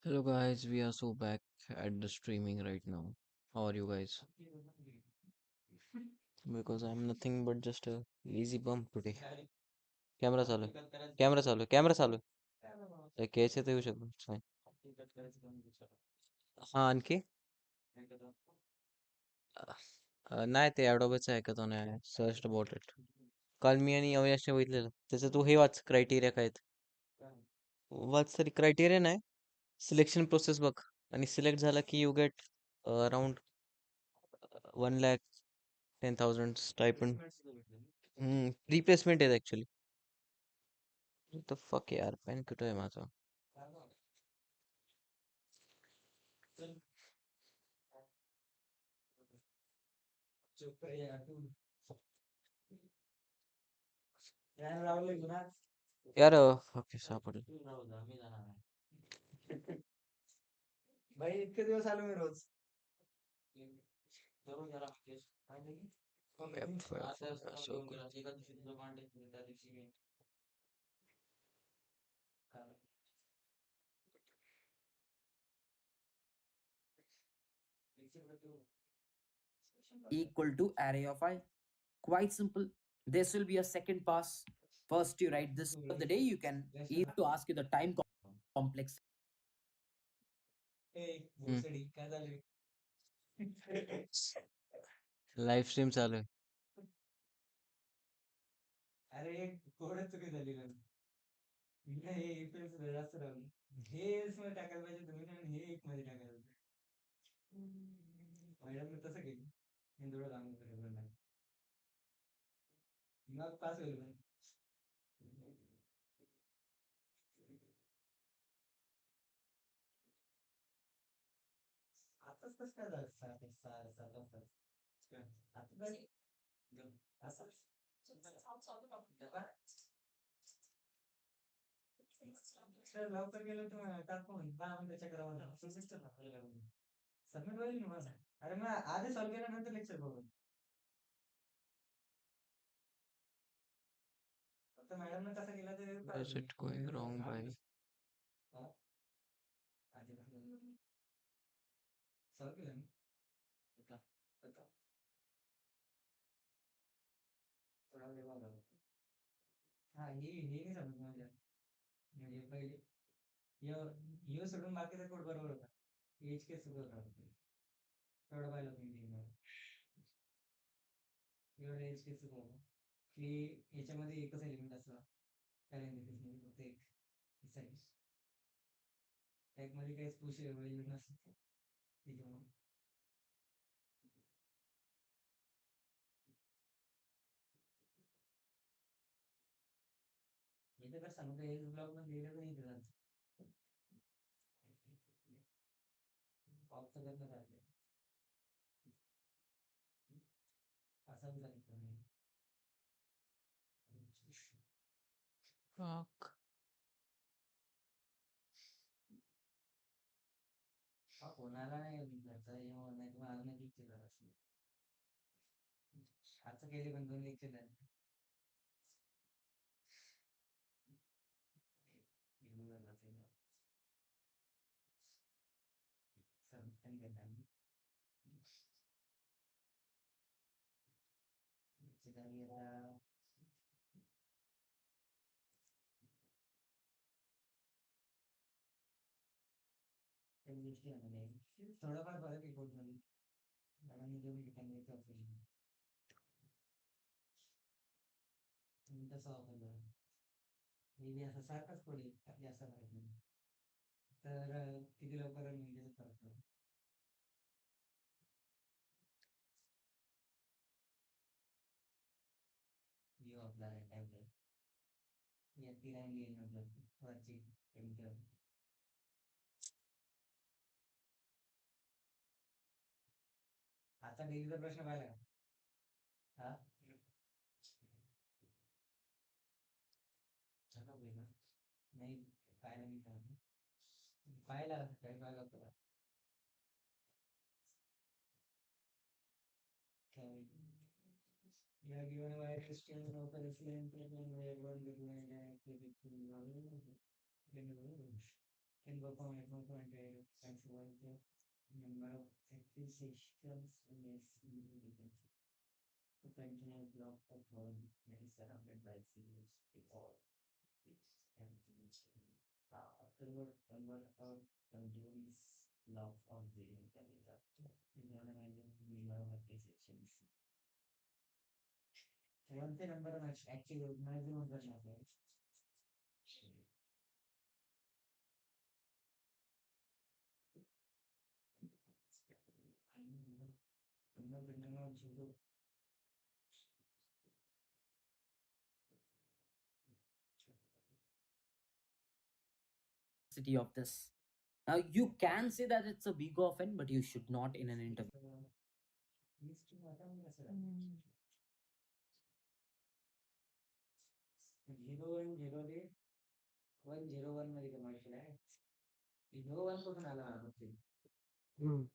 Hello guys, we are so back at the streaming right now. How are you guys? Because I'm nothing but just a lazy bum today. Camera चालू आहे camera चालू आहे camera चालू आहे घ्यायचं तर येऊ शकतो fine. हा आणखी नाही ते ॲडोबेचं हॅकाथॉन आहे सर्च अबाउट इट काल मी आणि अविनाशने बघितलेलं त्याचं तू हे वाच क्रायटेरिया काय आहेत वाच तरी क्रायटेरिया नाही सिलेक्शन प्रोसेस बघ आणि सिलेक्ट झाला की you get around 1,10,000 stipend replacement आहेत ऍक्च्युली द फक यार पेन कुठं आहे माझा यार ओके सापडलं so equal to array of I. Quite simple. This will be a second pass. First, you write this of the day. You can either to ask you the time complex. Live stream चालू आहे Is it going wrong by fuck City of this. Now you can say that it's a big offense, but you should not in an interview. Hmm.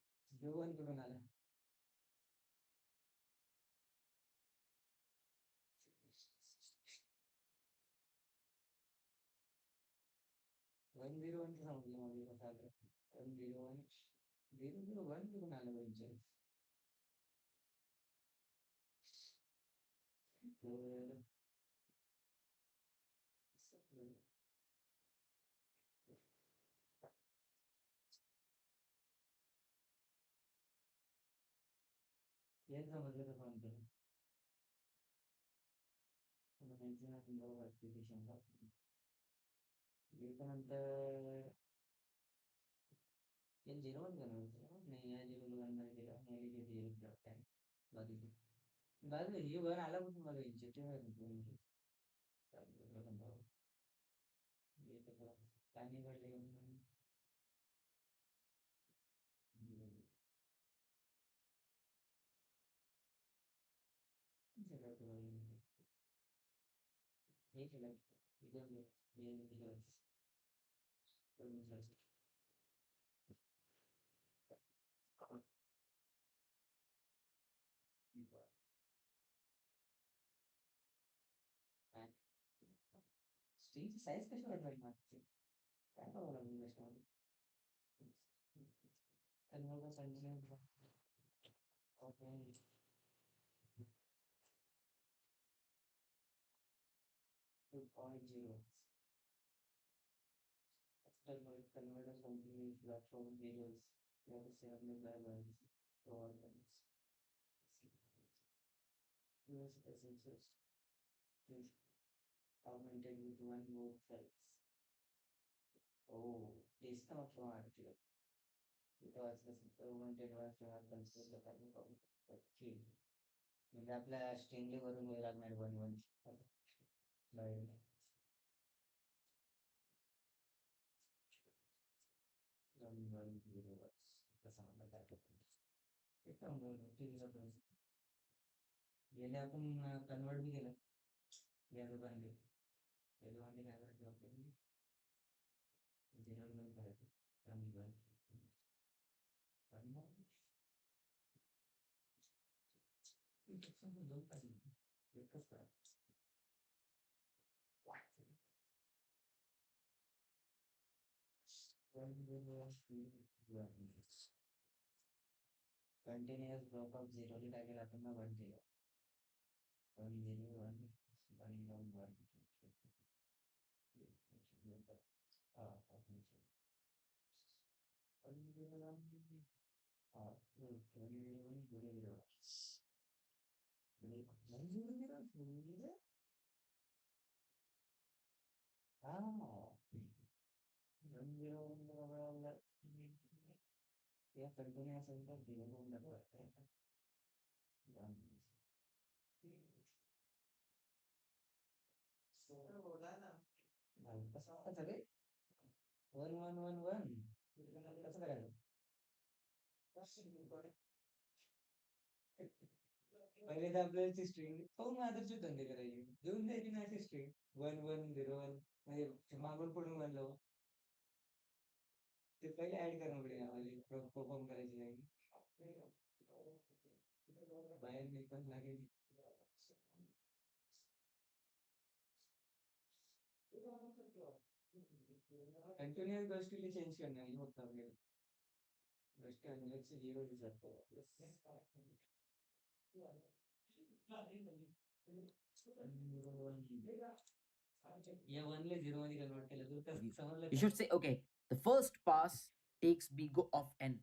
You should say, okay, the first pass takes big O of n.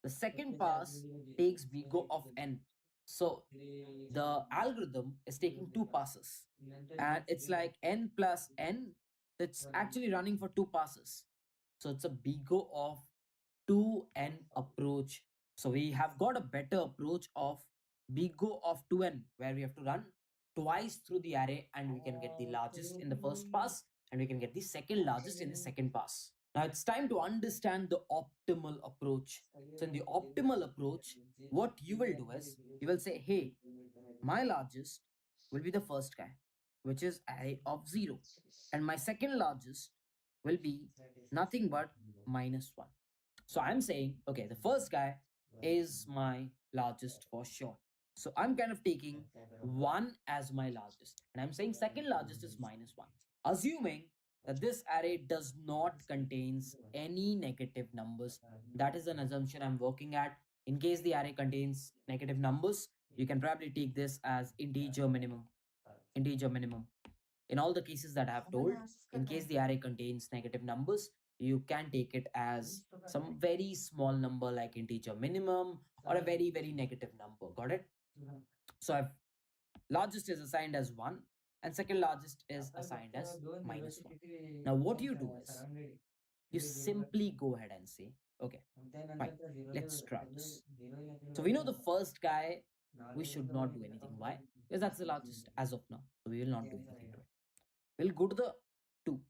The second pass takes big O of n. So the algorithm is taking two passes. And it's like n plus n. It's actually running for two passes. So it's a big O of 2n approach. So we have got a better approach of big O of 2n, where we have to run twice through the array and we can get the largest in the first pass and we can get the second largest in the second pass. Now it's time to understand the optimal approach. So in the optimal approach, what you will do is you will say, hey, my largest will be the first guy, which is array of 0. And my second largest will be nothing but -1. So I'm saying, okay, the first guy is my largest for sure. So I'm kind of taking 1 as my largest. And I'm saying second largest is -1. Assuming that this array does not contains any negative numbers. That is an assumption I'm working at. In case the array contains negative numbers, you can probably take this as integer minimum. Integer minimum. In all the cases that I have told, in case the array contains negative numbers, you can take it as some very small number like integer minimum or a very, very negative number. Got it? So I've largest is assigned as 1 and second largest is assigned as -1. Now what you do is you simply go ahead and say, okay, fine, let's try this. So we know the first guy, we should not do anything. Why? Because that's the largest as of now. So we will not do anything to it. We'll go to the 2.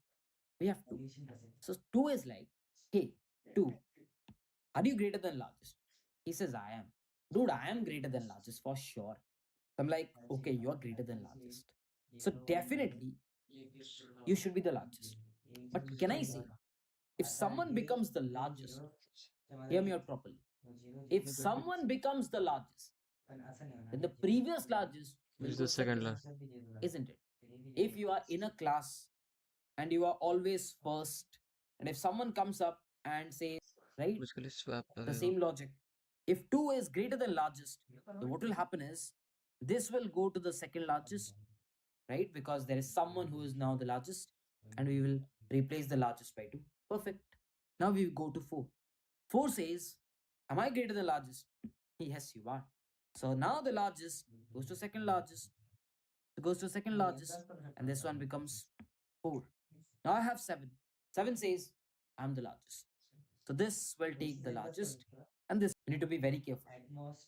We have 2. So 2 is like, hey, 2, are you greater than largest? He says, I am. Dude, I am greater than largest for sure. I'm like, okay, you're greater than largest. So definitely you should be the largest. But can I say, if someone becomes the largest, hear me out properly. If someone becomes the largest, then the previous largest will Which is go the second second, last. isn't it? If you are in a class and you are always first, and if someone comes up and says, right, Basically swap the away. same logic, if 2 is greater than largest, then what will happen is this will go to the second largest, right? Because there is someone who is now the largest, and we will replace the largest by 2. Perfect. Now we go to 4. 4 says, am I greater than largest? Yes, you are. So now the largest goes to second largest, goes to second largest, and this one becomes 4. Now I have 7. 7 says, I'm the largest. So this will take the largest, and this we need to be very careful.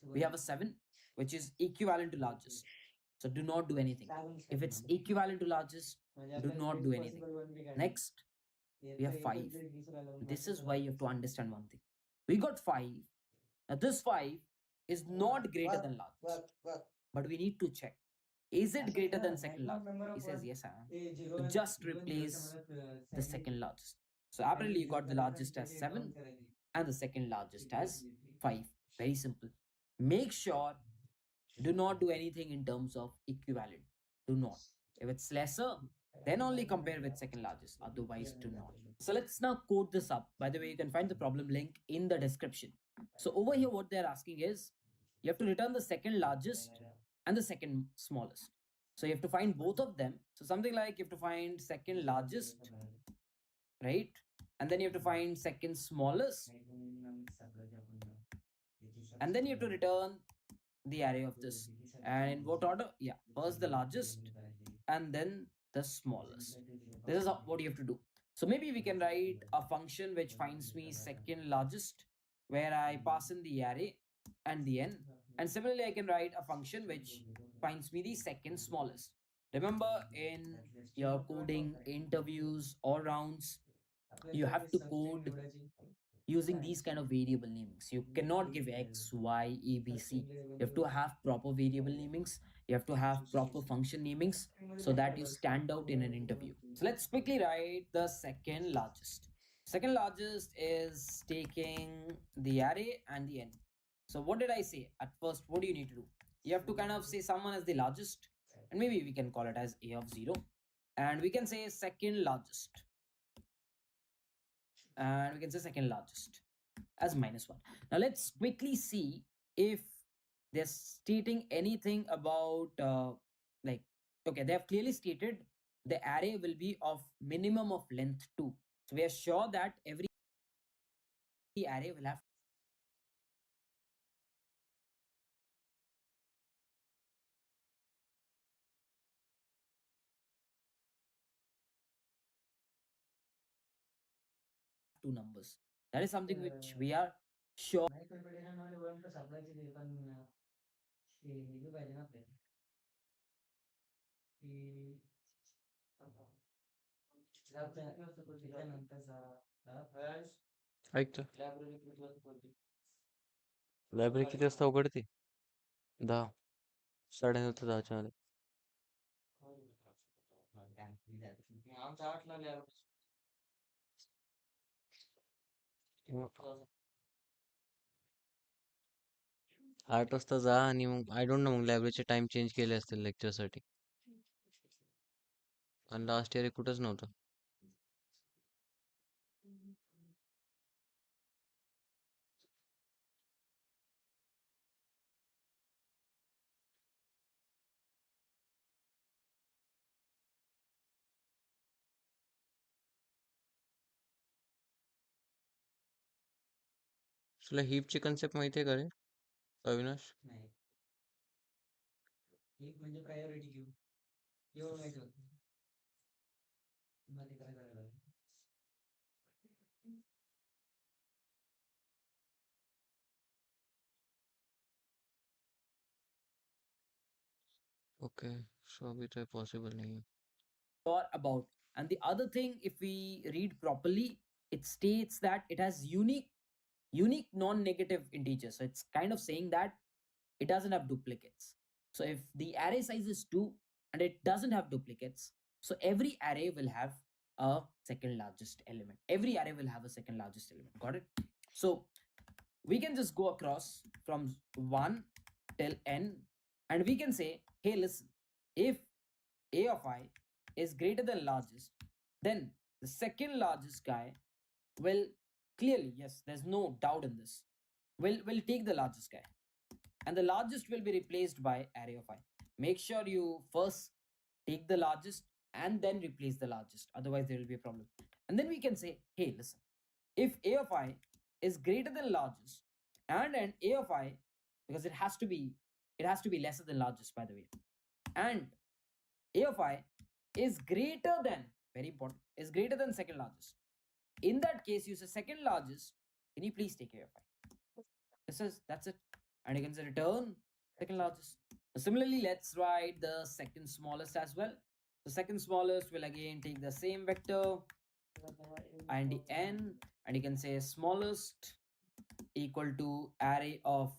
We have a 7, which is equivalent to largest. So do not do anything. If it's equivalent to largest, do not do anything. Next, we have 5. This is why you have to understand one thing. We got 5. Now this 5 is not greater than largest. But we need to check. Is it greater than second largest? He says, yes, I am. So just replace the second largest. So apparently you got the largest as 7 and the second largest as 5. Very simple. Make sure do not do anything in terms of equivalent. Do not. If it's lesser, then only compare with second largest. Otherwise, do not. So let's now code this up. By the way, you can find the problem link in the description. So over here, what they're asking is you have to return the second largest and the second smallest. So you have to find both of them. So something like you have to find second largest, right? And then you have to find second smallest. And then you have to return the array of this. And in what order? Yeah, first the largest and then the smallest. This is what you have to do. So maybe we can write a function which finds me second largest, where I pass in the array and the n. And similarly, I can write a function which finds me the second smallest. Remember, in your coding interviews or rounds, you have to code using these kind of variable namings. You cannot give x, y, a, b, c. You have to have proper variable namings. You have to have proper function namings so that you stand out in an interview. So let's quickly write the second largest. Second largest is taking the array and the n. So what did I say? At first, what do you need to do? You have to kind of say someone as the largest, and maybe we can call it as a of 0. And we can say second largest. and we can say second largest as -1. Now let's quickly see if they're stating anything about like, okay, they have clearly stated the array will be of minimum of length 2. So we are sure that every array will have two numbers. That is something which we are sure. ऐक तर library किती वाजता उघडते? 10. 9:30 ते 10च्या मध्ये. मग 8 वाजता जा आणि मग आय डोंट नो मग लायब्ररीचे टाइम चेंज केले असतील लेक्चरसाठी. आणि लास्ट इयर कुठंच नव्हतं. तुला हीपची कन्सेप्ट माहिती आहे का रे अविनाश? ओके, सो अभी तो पॉसिबल नहीं है. Sure about. And the other thing, if we read properly, it states that it has unique non-negative integers. So it's kind of saying that it doesn't have duplicates. So if the array size is 2 and it doesn't have duplicates, so every array will have a second largest element. Every array will have a second largest element. Got it? So we can just go across from 1 till n, and we can say, hey, listen, if a of I is greater than largest, then the second largest guy will clearly, yes, there's no doubt in this, will take the largest guy. And the largest will be replaced by array of I. Make sure you first take the largest and then replace the largest. Otherwise, there will be a problem. And then we can say, hey, listen, if a of I is greater than largest and an a of I, because it has to be lesser than largest, by the way, and a of I is greater than, very important, is greater than second largest. In that case, you say second largest, can you please take A of I? That's it. And you can say return second largest. Similarly, let's write the second smallest as well. The second smallest will again take the same vector and the n, and you can say smallest equal to array of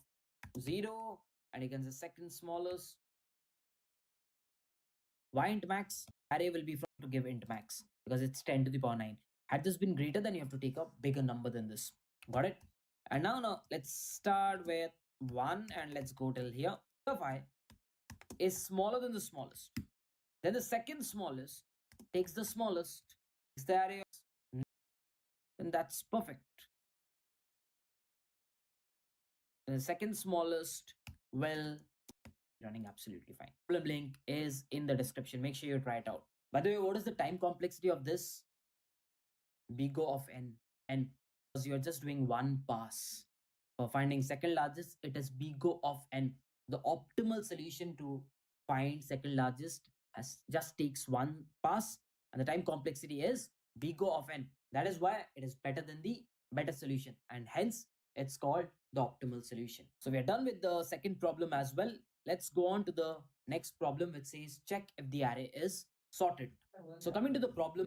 0, and you can say second smallest why int max? Array will be from to give int max because it's 10 to the power 9. Had this been greater, then you have to take a bigger number than this. Got it? And now let's start with 1 and let's go till here. If I is smaller than the smallest, then the second smallest takes the smallest. Is the array of, then that's perfect. And the second smallest will running absolutely fine. Problem link is in the description. Make sure you try it out. By the way, what is the time complexity of this? Big O of n. And because you're just doing one pass. For finding second largest, it is big O of n. The optimal solution to find second largest just takes one pass, and the time complexity is big O of n. That is why it is better than the better solution, and hence it's called the optimal solution. So we are done with the second problem as well. Let's go on to the next problem, which says check if the array is sorted. So coming to the problem,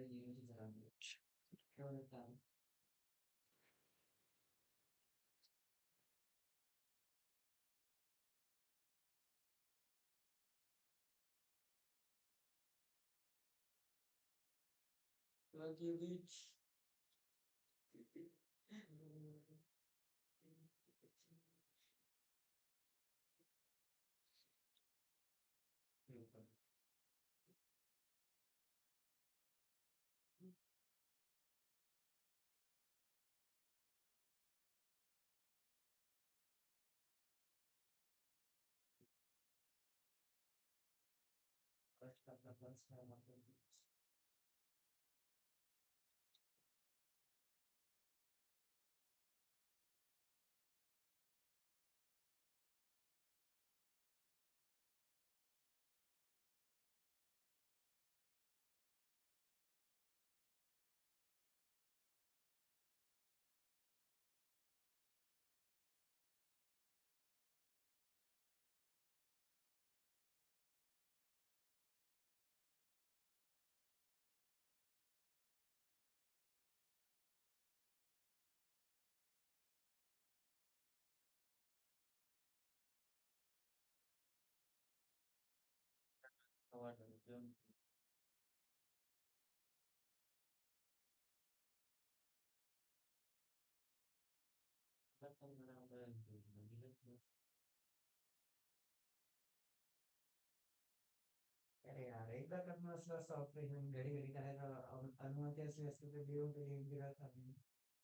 अरे यार एकदा करणार असलं operation घडी घडी करायचं अनुमती असली असती तर लिहून तरी येऊन दिला असता मी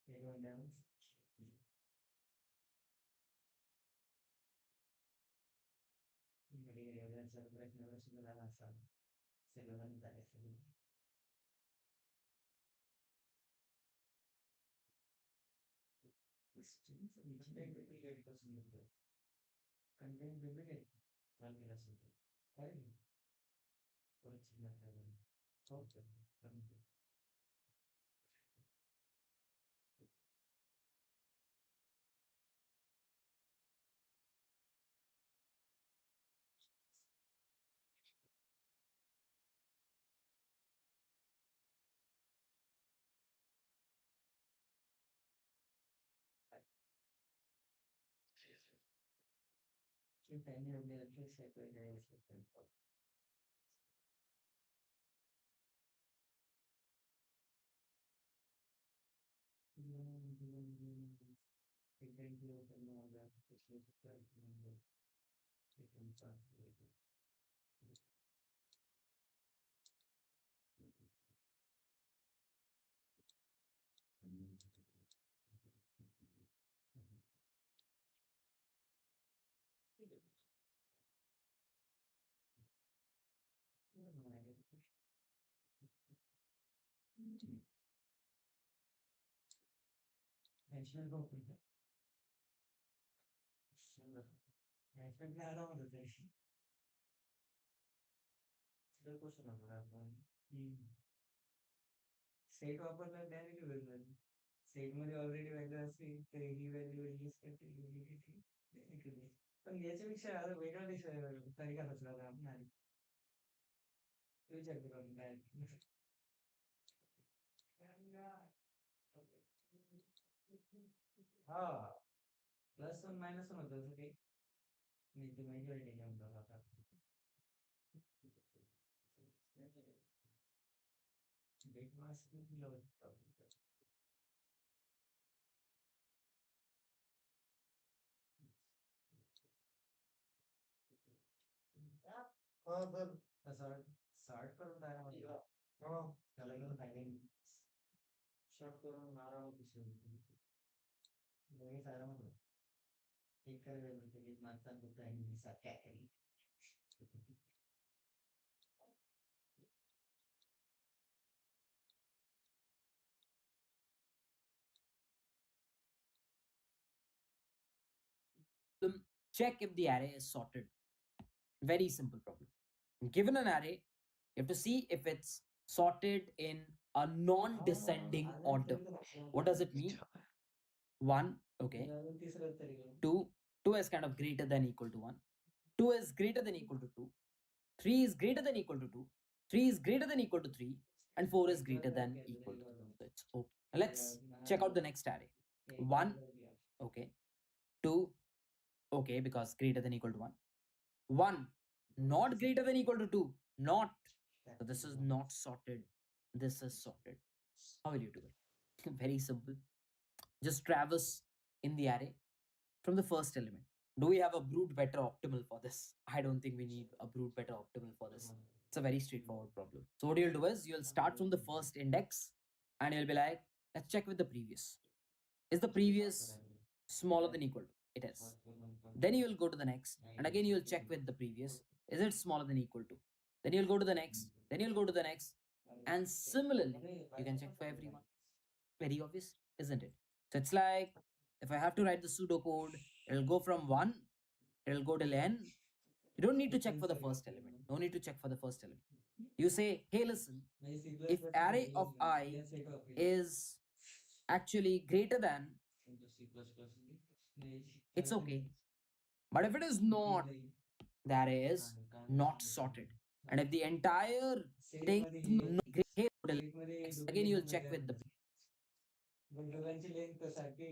एक महिन्यानं घडी घडी एवढ्या प्रश्न सुद्धा झाला असता सगळं झालं सगळं कंटेंट वेगळे चाललेलं असेल तर काय नाही परत शिकणार काय नाही हो त्यांनी आपल्याला सेपरेट नॅशनल गव्हर्नमेंट नॅशनल आराम होता क्वेश्चन होणार आपण सेट वापरला डायरेक्टली वेगळं सेट मध्ये ऑलरेडी व्हॅल्यू असते तर ही व्हॅल्यू यूज करते पण याच्यापेक्षा आता वेगळा विषय तरीका कसला होता आपण विचार करून काय हा प्लस वन मायनस वन होतं तसं काही नाही ते मेजॉरिटी घेऊन आता डेट मास हो बर तसं शॉर्ट करून टाका म्हणजे हो त्याला घेऊन टाकेन शॉर्ट करून आरामात लगेच आरामात एक करायला माणसांबद्दल आहे सारख्या Check if the array is sorted. Very simple problem. Given an array, you have to see if it's sorted in a non-descending order. What does it mean? One, okay. तिसरं तरी Two, two is kind of greater than equal to one. Two is greater than equal to two. Three is greater than equal to two. Three is greater than equal to three, and four is greater than equal to. So it's okay. Let's check out the next array. One, okay. Two, okay, because greater than equal to one. One, not greater than equal to two. Not. So this is not sorted. This is sorted. How will you do it? Very simple. Just traverse in the array from the first element. Do we have a brute better optimal for this? I don't think we need a brute better optimal for this. It's a very straightforward problem. So what you'll do is you'll start from the first index and you'll be like, let's check with the previous. Is the previous smaller than equal to? It is. Then you will go to the next and again you will check with the previous. Is it smaller than equal to? then you'll go to the next, then you'll go to the next, and similarly, you can check for everyone. Very obvious, isn't it? So it's like if I have to write the pseudocode, it'll go from 1, it'll go till n. You don't need to check for the first element. No need to check for the first element. You say, hey, listen, if array of I is actually greater than, it's okay. But if it is not, the array is not sorted. And if the entire thing is not great, hey, again you'll check with the गुंडोबांची length सारखी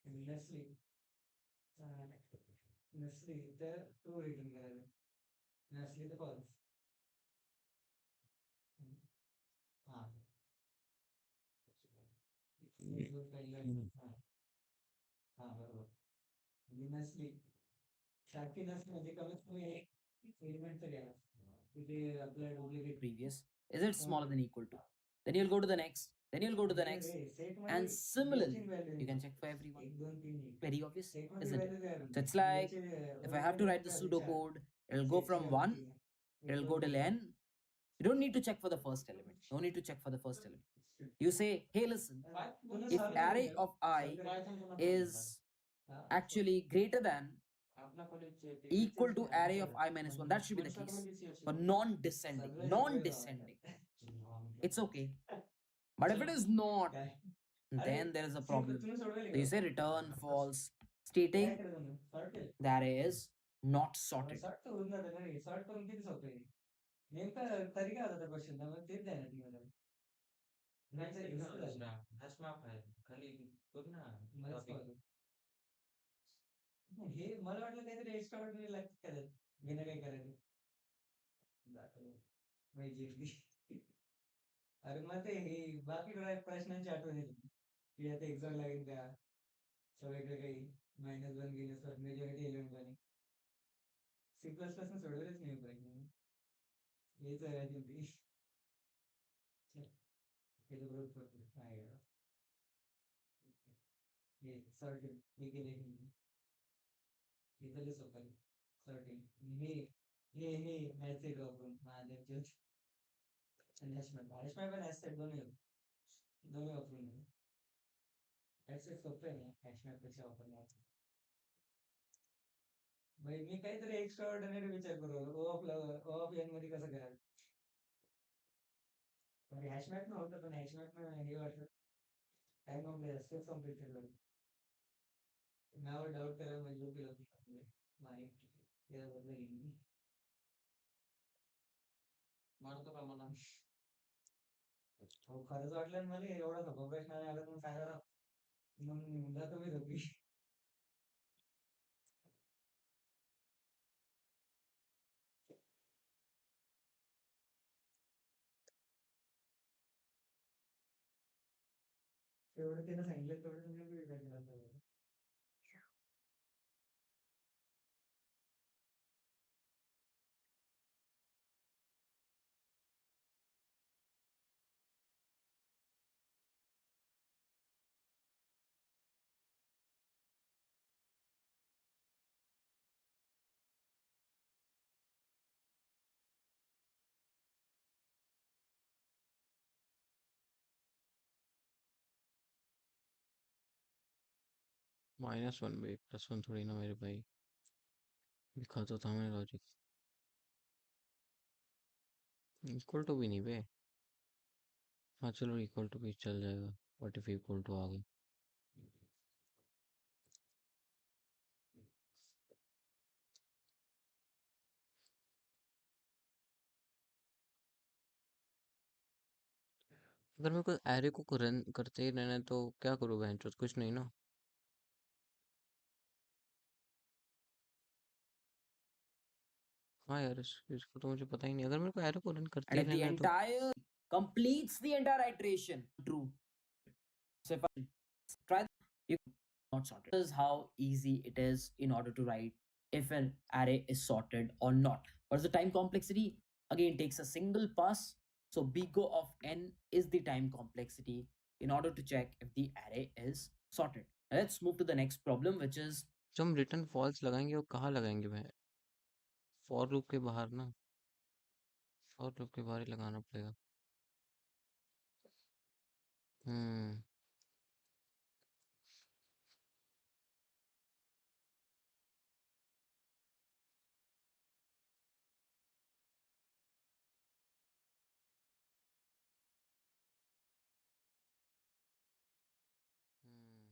नसली नसली तर to return करायला नसली तर false हा पहिलं हा बरोबर म्हणजे नसली सारखी नसली म्हणजे कमीत कमी एक एलिमेंट तर घ्या तिथे आपल्या duplicate previous. Is it smaller than equal to? Then you'll go to the next, then you'll go to the next. And similarly, you can check for everyone. Very obvious, isn't it? So it's like if I have to write the pseudocode, it'll go from 1, it'll go till n. You don't need to check for the first element. No need to check for the first element. You say, hey, listen, if array of I is actually greater than equal to array of I minus 1, that should be the case. For non-descending, non-descending, it's okay. But if it is not, then there is a problem. So you say return false, stating the array is not sorted. नेमका तरीका होता त्या क्वेश्चनचा मग तेच द्या ना तुम्हाला हे मला वाटलं काहीतरी एक्स्ट्रा ऑर्डिनरी लागतं करायला बिना काही करायचं अरे मग ते हे बाकी प्रश्नांची आठवण येते की आता एक्झाम लागेल का सगळीकडे काही -1 गेल्यास मेजॉरिटी एलिमेंट बने सी प्लस प्लस ने सोडवलेच नाही पाहिजे हेच आहे ती हे बरोबर परफेक्ट आहे हे सॉर्टेड हे केले इथले सोपं सॉर्टिंग हे मॅच आहे वापरून माझ्या हॅशमॅप पण ॲसेट दोन्ही वापरून ॲसेट सोपं आहे ना हॅशमॅप पेक्षा वापरणार मी काहीतरी एक्स्ट्रा ऑर्डिनरी विचार करू ओ ऑफ एन मध्ये कसं करायचं म्हणजे हॅशमॅप न होतं पण हॅशमॅप हे वाटतं टाइम कम्प्लीट असते कम्प्लीट केलं नाव डाऊट करायला मजबूर केलं होतं माहिती त्याबद्दल घेईन मारतो का मला हो खरंच वाटलं ना मला एवढा सोपा प्रश्न आला पण काय करा मग जातो मी झोपी एवढं त्यानं सांगितलं तेवढं तुम्ही विचार केला -1 बे +1 थोड़ी ना मेरे भाई लिखा तो था मैंने लॉजिक इक्वल टू भी नहीं बे हाँ चलो इक्वल टू भी चल जाएगा व्हाट इफ इक्वल टू आ गई अगर मेरे को एरे को रन करते ही रहना है तो क्या करूँ बहनचोद कुछ नहीं ना हाँ यार इसको तो मुझे पता ही नहीं अगर मेरे को एरे को रन करते And ही if the रहना है तो entire completes the entire iteration, true. So if I try, you not sorted. This is how easy it is in order to write if an array is sorted or not. What is the time complexity? Again, takes a single pass. So big O of n is the time complexity in order to check if the array is sorted. Now let's move to the next problem, which is जब हम return false लगाएंगे वो कहाँ लगाएंगे भाई for loop के बाहर ना और लोग के बारे लगाना पड़ेगा। हम्म। हम्म।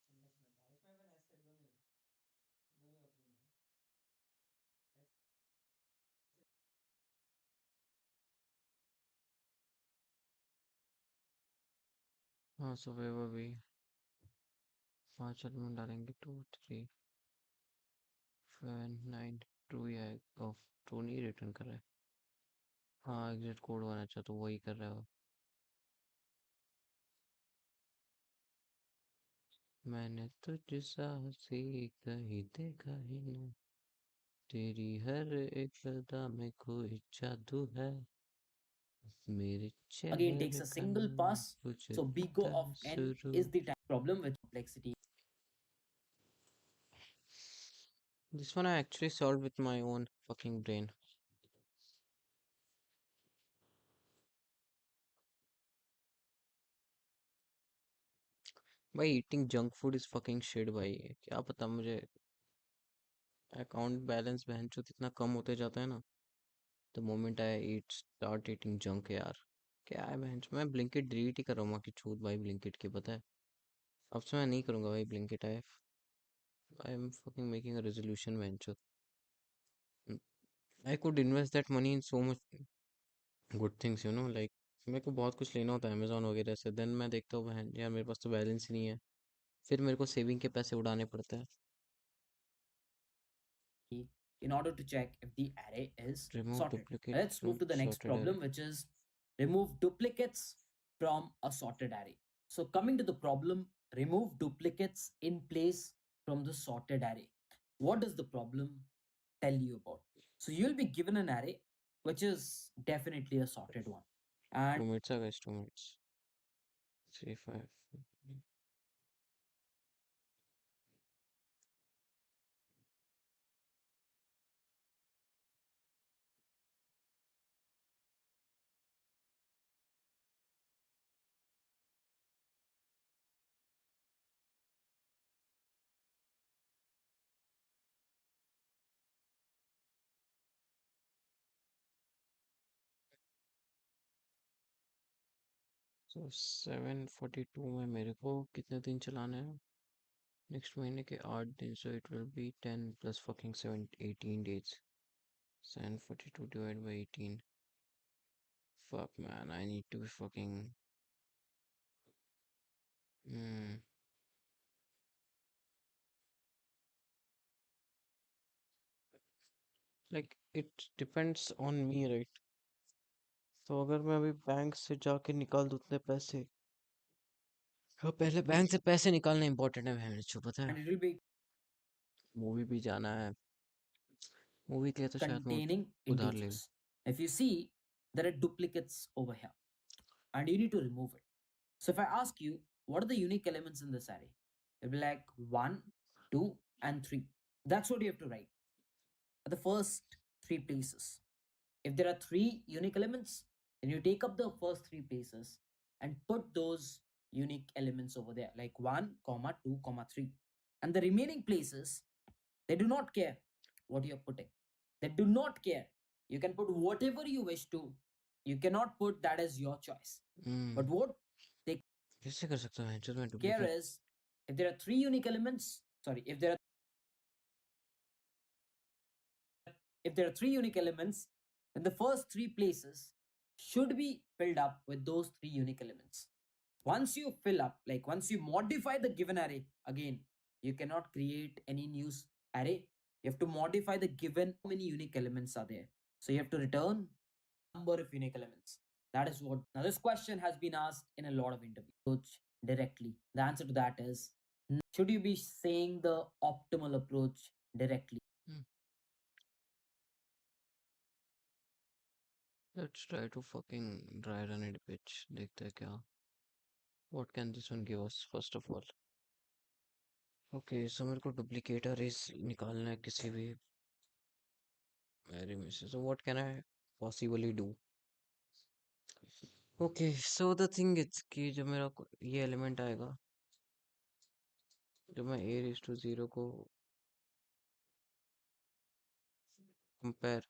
बारिश में पण ऐसे दोनों दोनों वापरून घे. हाँ सुबह वो भी 5 एलिमेंट डालेंगे 2 3 7 9 2 ही आएगा। ऑफ 2 नहीं रिटर्न कर रहा है। हाँ एग्जिट कोड होना चाहिए तो वही कर रहा है वो। मैंने तुझसा से कहीं देखा ही नहीं, तेरी हर एक अदा में कोई जादू है, मेरे Again takes चेहरे a का single नाम pass. कुछ So big O होता of है n शुरू। is the problem with complexity. This one I actually solved with my own fucking brain. भाई eating junk food is fucking shit भाई, क्या पता मुझे अकाउंट बैलेंस बहन चो इतना कम होते जाता है ना, the moment I eat start eating junk यार। क्या है बहन चो, मैं ब्लिंकिट डिलीट ही कर रहा हूँ माँ की छूत भाई ब्लिंकिट की, पता है। अब से मैं नहीं करूँगा भाई Blinkit. I am fucking making a resolution बहन चो। I could invest that money in so much good things you know like, मेरे को बहुत कुछ लेना होता है अमेजोन वगैरह से, देन मैं देखता हूँ बहन यार मेरे पास तो बैलेंस ही नहीं है, फिर मेरे को सेविंग के पैसे उड़ाने पड़ते हैं। In order to check if the array is remove sorted. Duplicate Let's move from to the next sorted अरे। problem, which is remove duplicates from a sorted array. So, coming to the problem, remove duplicates in place from the sorted array. What does the problem tell you about? So, you'll be given an array which is definitely a sorted one. And 2 minutes आ गए, 2 minutes, 3 5। तो 7:42 में मेरे को कितने दिन चलाने हैं next महीने के 8 दिन, so it will be 10 plus fucking 7 18 days. 7:42 divide by 18, fuck man I need to be fucking hmm, like it depends on me right। तो अगर मैं अभी बैंक से जाके निकाल दूँ उतने पैसे, हाँ पहले बैंक से पैसे निकालना इंपॉर्टेंट है मैंने जो पता है। it will be मूवी भी जाना है, मूवी के लिए तो शायद मैं containing उधार ले लूँ। integers. If you see, there are duplicates over here, and you need to remove it. So if I ask you, what are the unique elements in this array? It'll be like 1, 2, and 3. That's what you have to write at the first three places. If there are three unique elements, then you take up the first three places and put those unique elements over there, like 1, comma 2, comma 3. And the remaining places, they do not care what you're putting. They do not care. You can put whatever you wish to. You cannot put that as your choice. But what they कैसे कर सकता हूँ मैं care duplicate. is, if there are three unique elements, sorry, if there are three unique elements, then the first three places should be filled up with those three unique elements. Once you fill up, like once you modify the given array, again, you cannot create any new array. You have to modify the given how many unique elements are there. So you have to return number of unique elements. That is what. Now, this question has been asked in a lot of interviews directly. The answer to that is, should you be saying the optimal approach directly? Let's try to fucking dry run it bitch, देखते हैं क्या, what can this one give us first of all. Okay so मेरे को duplicate arrays निकालना है किसी भी array में से, so what can I possibly do? Okay so the thing is कि जो मेरा ये एलिमेंट आएगा, जब मैं ए रेस टू जीरो को कंपेयर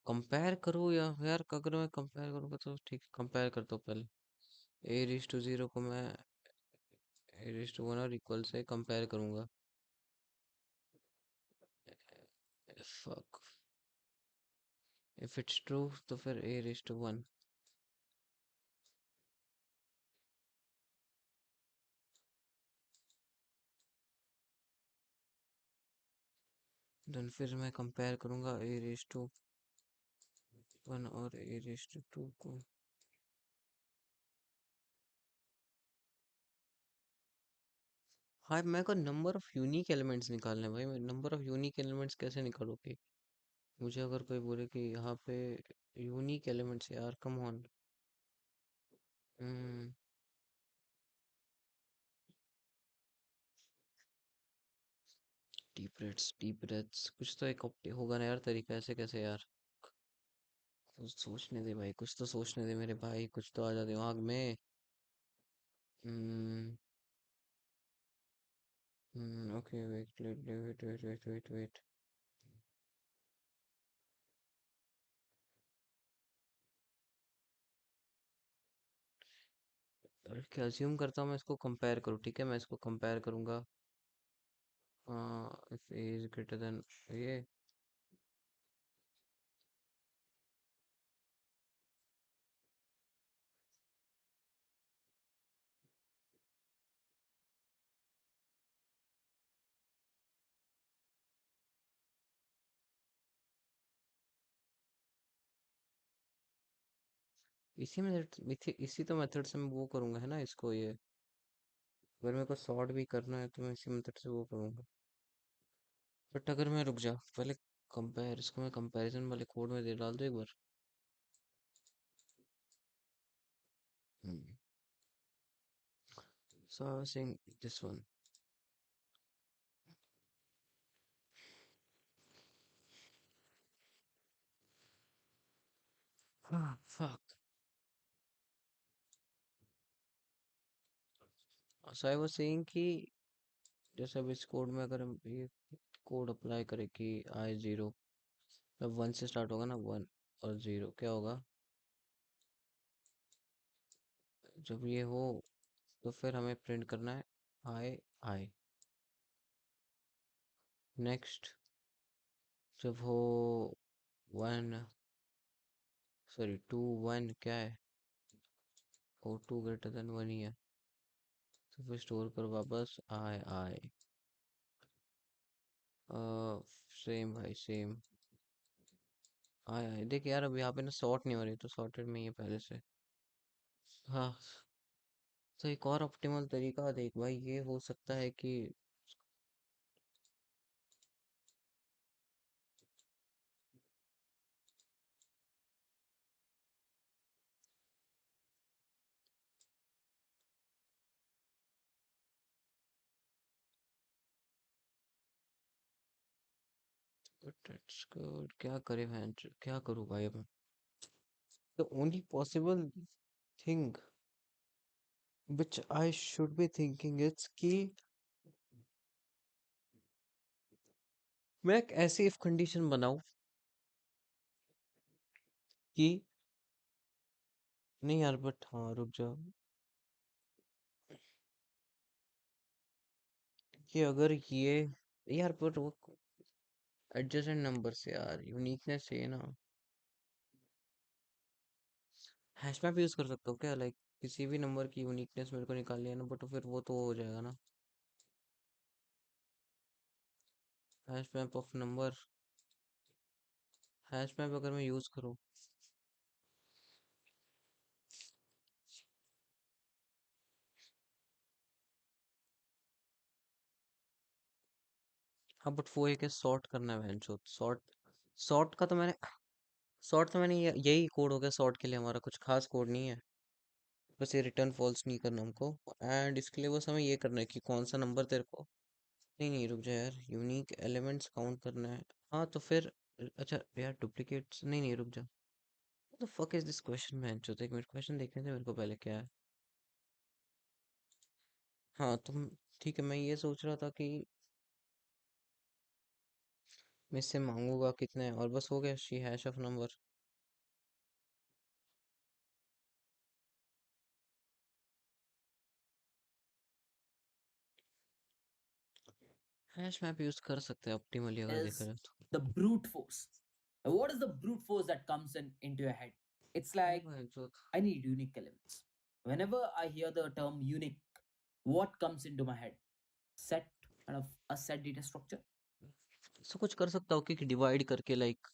कंपेयर करूँ, या यार अगर मैं कंपेयर करूँगा तो ठीक है, कंपेयर करता हूँ पहले। ए रेस टू जीरो को मैं ए रेस टू वन और इक्वल से कंपेयर करूँगा। फक, इफ इट्स ट्रू तो फिर ए रेस टू वन, देन फिर मैं कंपेयर करूँगा ए रेस टू वन और ए रेस टू टू को। हाँ, मेरे को नंबर ऑफ यूनिक एलिमेंट्स निकालने हैं भाई। मैं नंबर ऑफ यूनिक एलिमेंट्स कैसे निकालूंगी? मुझे अगर कोई बोले कि यहाँ पे यूनिक एलिमेंट्स, यार come on. Hmm deep breaths कुछ तो एक होगा ना यार तरीका, ऐसे कैसे यार? कुछ सोचने दे भाई, कुछ तो सोचने दे मेरे भाई, कुछ तो आ जा दिमाग में। Hmm okay wait wait wait wait wait wait wait. क्या अज्यूम करता हूँ मैं इसको कंपेयर करूँ, ठीक है मैं इसको कंपेयर करूँगा। If A is greater than ये, इसी मेथड इसी तो मेथड से मैं वो करूँगा है ना इसको, ये अगर मेरे को सॉर्ट भी करना है तो मैं इसी मेथड से वो करूँगा। बट अगर मैं रुक जा पहले, कंपेयर इसको मैं कंपैरिजन वाले कोड में दे डाल दो एक बार। So I was saying this one. Fuck. So I was saying कि जैसे अब इस कोड में अगर हम ये कोड अप्लाई करें कि आई जीरो, जब वन से स्टार्ट होगा ना, वन और जीरो क्या होगा जब ये हो, तो फिर हमें प्रिंट करना है आई आई। नेक्स्ट जब हो वन, सॉरी टू वन क्या है, oh two greater than one ही है, तो फिर स्टोर करो वापस आई आई। सेम भाई सेम, आई आई। देख यार अब यहाँ पे ना सॉर्ट नहीं हो रही, तो सॉर्टेड में ही है पहले से। हाँ, तो एक और ऑप्टिमल तरीका देख भाई, ये हो सकता है कि दैट्स गुड, क्या करे भैन क्या करूँ भाई अब? The only possible thing which I should be thinking it's कि मैं एक ऐसी इफ कंडीशन बनाऊं कि, नहीं यार बट हाँ रुक जाओ, कि अगर ये, यार बट वो एडजेसेंट नंबर से यार यूनिकनेस चाहिए ना। हैश मैप यूज कर सकता हूँ क्या, लाइक किसी भी नंबर की यूनिकनेस मेरे को निकालनी है ना, बट फिर वो तो हो जाएगा ना। Hash map of number, hash map अगर मैं यूज करूँ, हाँ बट वो एक है सॉर्ट करना है बहन चोद, सॉर्ट। सॉर्ट का तो मैंने सॉर्ट तो मैंने यही कोड हो गया सॉर्ट के लिए, हमारा कुछ खास कोड नहीं है। बस ये रिटर्न फॉल्स नहीं करना हमको, एंड इसके लिए बस हमें ये करना है कि कौन सा नंबर तेरे को नहीं नहीं रुक जा यार, यूनिक एलिमेंट्स काउंट करना है। हाँ तो फिर अच्छा यार, डुप्लीकेट्स नहीं नहीं रुक जा। What the fuck is this question man? जो एक मिनट क्वेश्चन देखने थे मेरे को पहले क्या है। हाँ तुम ठीक है, मैं ये सोच रहा था कि मैं इससे मांगूंगा कितने, और बस हो गया, she hash of number. Hash map use कर सकते हैं ऑप्टिमली अगर देखा Is जाए तो। the brute force. Now, what is the brute force that comes into your head? It's O like भाई जो, I need unique elements. Whenever I hear the term unique, what comes into my head? Set, kind of a set data structure. ऐसा कुछ कर सकता हूँ कि divide करके, like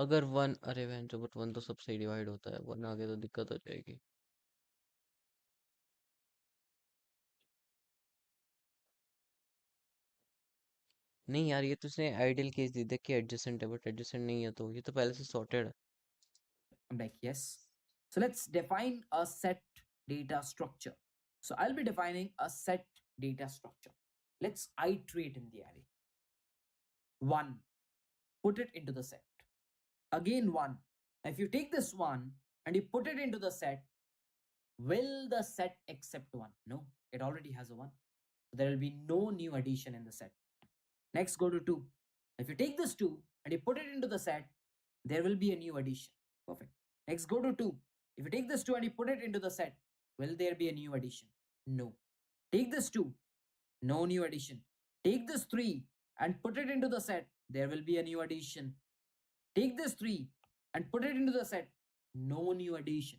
अगर वन, अरे बहन जो, बट वन तो सबसे ही डिवाइड होता है, वन आगे तो दिक्कत हो जाएगी। नहीं यार, ये तो उसने आइडियल केस दी देख के एडजेसेंट है, बट एडजेसेंट नहीं है तो ये तो पहले से सॉर्टेड है। I'm like, yes. So let's define a set data structure. So I'll be defining a set data structure. Let's iterate in the array. One, put it into the set. Again, one. Now, if you take this one and you put it into the set, will the set accept one? No, it already has a one. There will be no new addition in the set. Next, go to two. If you take this two and you put it into the set, there will be a new addition. Perfect. Next, go to two. If you take this two and you put it into the set, will there be a new addition? No. Take this two, no new addition. Take this three and put it into the set, there will be a new addition. Take this three and put it into the set, no new addition.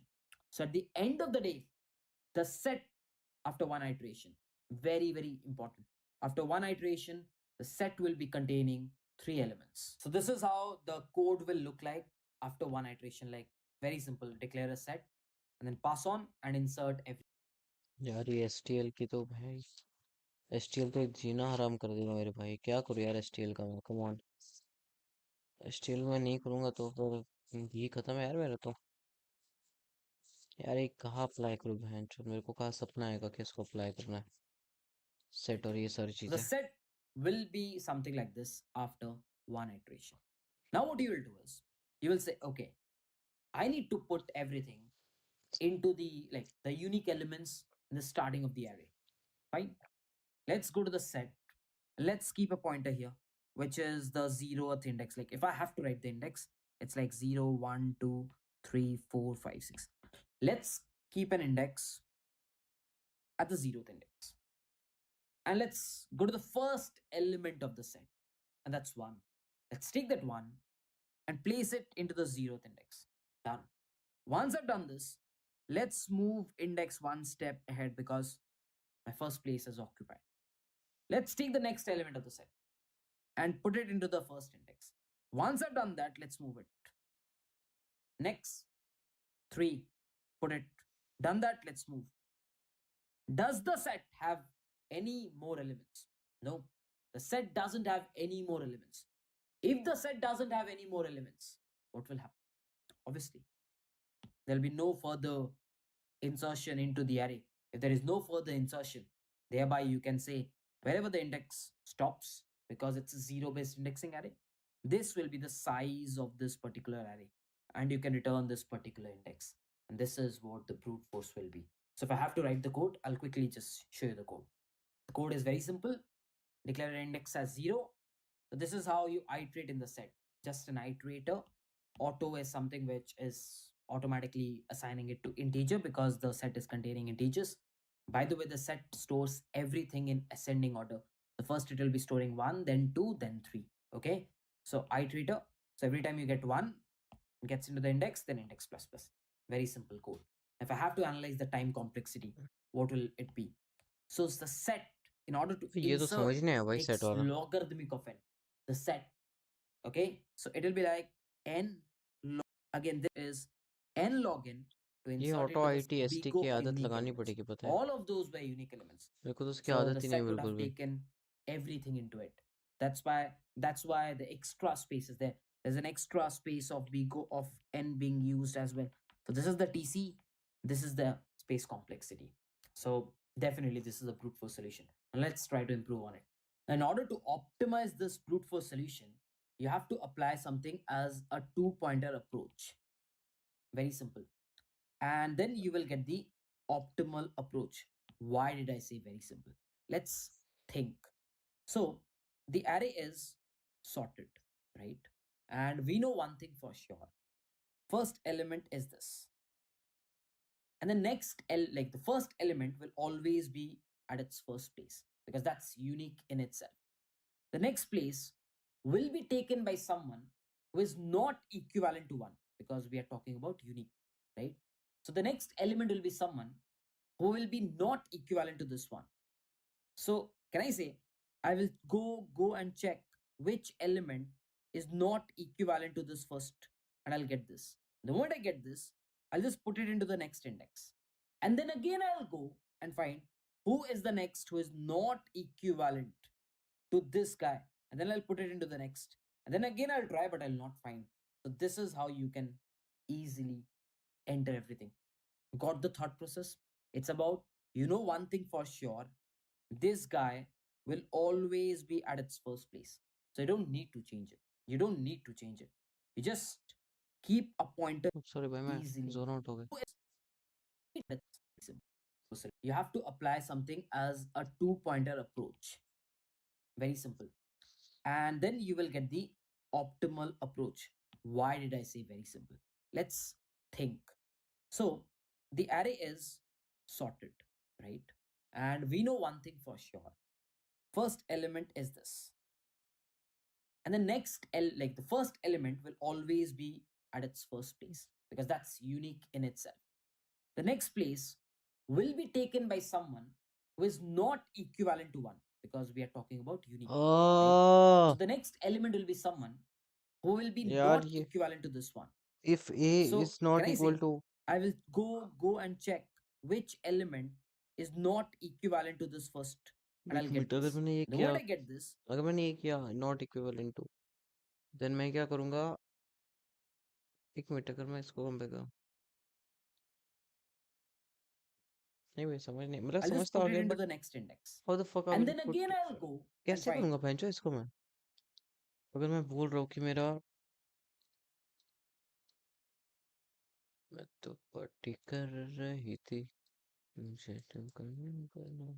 So at the end of the day, the set after one iteration, very, very important. After one iteration, the set will be containing three elements. So this is how the code will look like after one iteration. Like very simple, declare a set and then pass on and insert every. यार ये STL की तो भाई, STL तो जीना हराम कर देगा मेरे भाई, क्या करूँ यार एसटीएल का मैं, कम ऑन। एसटीएल में नहीं करूँगा तो फिर ये खत्म है यार मेरा तो। यार ये कहाँ अप्लाई करूँ बहन चोद, मेरे को कहाँ सपना आएगा कि इसको अप्लाई करना है, सेट और ये सारी The चीजें। set will be something like this after one iteration. Now what you will do is you will say, okay, I need to put everything into the unique elements in the starting of the array. Fine. Let's go to the set. Let's keep a pointer here, which is the 0th index. Like if I have to write the index, it's like 0, 1, 2, 3, 4, 5, 6. Let's keep an index at the 0th index. And let's go to the first element of the set, and that's 1. Let's take that 1 and place it into the 0th index. Done. Once I've done this, let's move index one step ahead because my first place is occupied. Let's take the next element of the set and put it into the first index. Once I've done that, let's move it. Next, 3, put it. Done that, let's move. Does the set have any more elements? No, the set doesn't have any more elements. If the set doesn't have any more elements, what will happen? Obviously, there'll be no further insertion into the array. If there is no further insertion, thereby you can say wherever the index stops, because it's a zero-based indexing array, this will be the size of this particular array, and you can return this particular index. And this is what the brute force will be. So if I have to write the code, I'll quickly just show you the code. The code is very simple. Declare an index as 0. So this is how you iterate in the set. Just an iterator. Auto is something which is automatically assigning it to integer because the set is containing integers. By the way, the set stores everything in ascending order. The first it will be storing 1, then 2, then 3. Okay. So iterator. So every time you get 1, it gets into the index, then index plus plus. Very simple code. If I have to analyze the time complexity, what will it be? So it's the set, in order to ये तो insert, समझ नहीं आया भाई set takes वाला। logarithmic of n. The set. Okay. So it will be like n log. Again, this is n log n to ये insert auto into this IT ST big की O आदत unique लगानी elements. पड़ेगी पता है, All of those were unique elements. मेरे को तो उसकी So the आदत ही नहीं set would बिल्कुल have भी। taken everything into it. That's why the extra space is there. There's an extra space of big O of n being used as well. So this is the TC. This is the space complexity. So definitely this is a brute force solution. And let's try to improve on it. In order to optimize this brute force solution, you have to apply something as a two-pointer approach. Very simple. And then you will get the optimal approach. Why did I say very simple? Let's think. So the array is sorted, right? And we know one thing for sure. First element is this. And the like the first element will always be at its first place because that's unique in itself. The next place will be taken by someone who is not equivalent to one because we are talking about unique, right? So the next element will be someone who will be not equivalent to this one. So can I say I will go and check which element is not equivalent to this first, and I'll get this. The moment I get this, I'll just put it into the next index. And then again I'll go and find who is the next who is not equivalent to this guy. And then I'll put it into the next. And then again I'll try, but I'll not find. So this is how you can easily enter everything. Got the thought process? It's about, you know, one thing for sure, this guy will always be at its first place. So you don't need to change it. You don't need to change it. You just keep a pointer sorry भाई, मैं easily. Zone out हो गया. You have to apply something as a two-pointer approach. Very simple. And then you will get the optimal approach. Why did I say very simple? Let's think. So the array is sorted, right? And we know one thing for sure. First element is this. And the like the first element will always be at its first place because that's unique in itself. The next place will be taken by someone who is not equivalent to one because we are talking about unique, right? So the next element will be someone who will be यार not ये equivalent to this one. if A So is can not I equal say to, I will go and check which element is not equivalent to this first, and I'll एक get minute, अगर this. मैंने ये The किया, moment I get this, अगर मैंने ये किया not equivalent to, then मैं क्या करूंगा? एक मिनट, अगर मैं इसको कंपेयर करूं, नहीं भाई समझ नहीं, मतलब I'll समझ just तो आ put it गया, into but the next index. How the fuck I And will then again put, I'll go and कैसे find. करूंगा भैंचो इसको मैं? अगर मैं बोल रहा हूँ कि मेरा, मैं तो पार्टी कर रही थी, मुझे तुम करना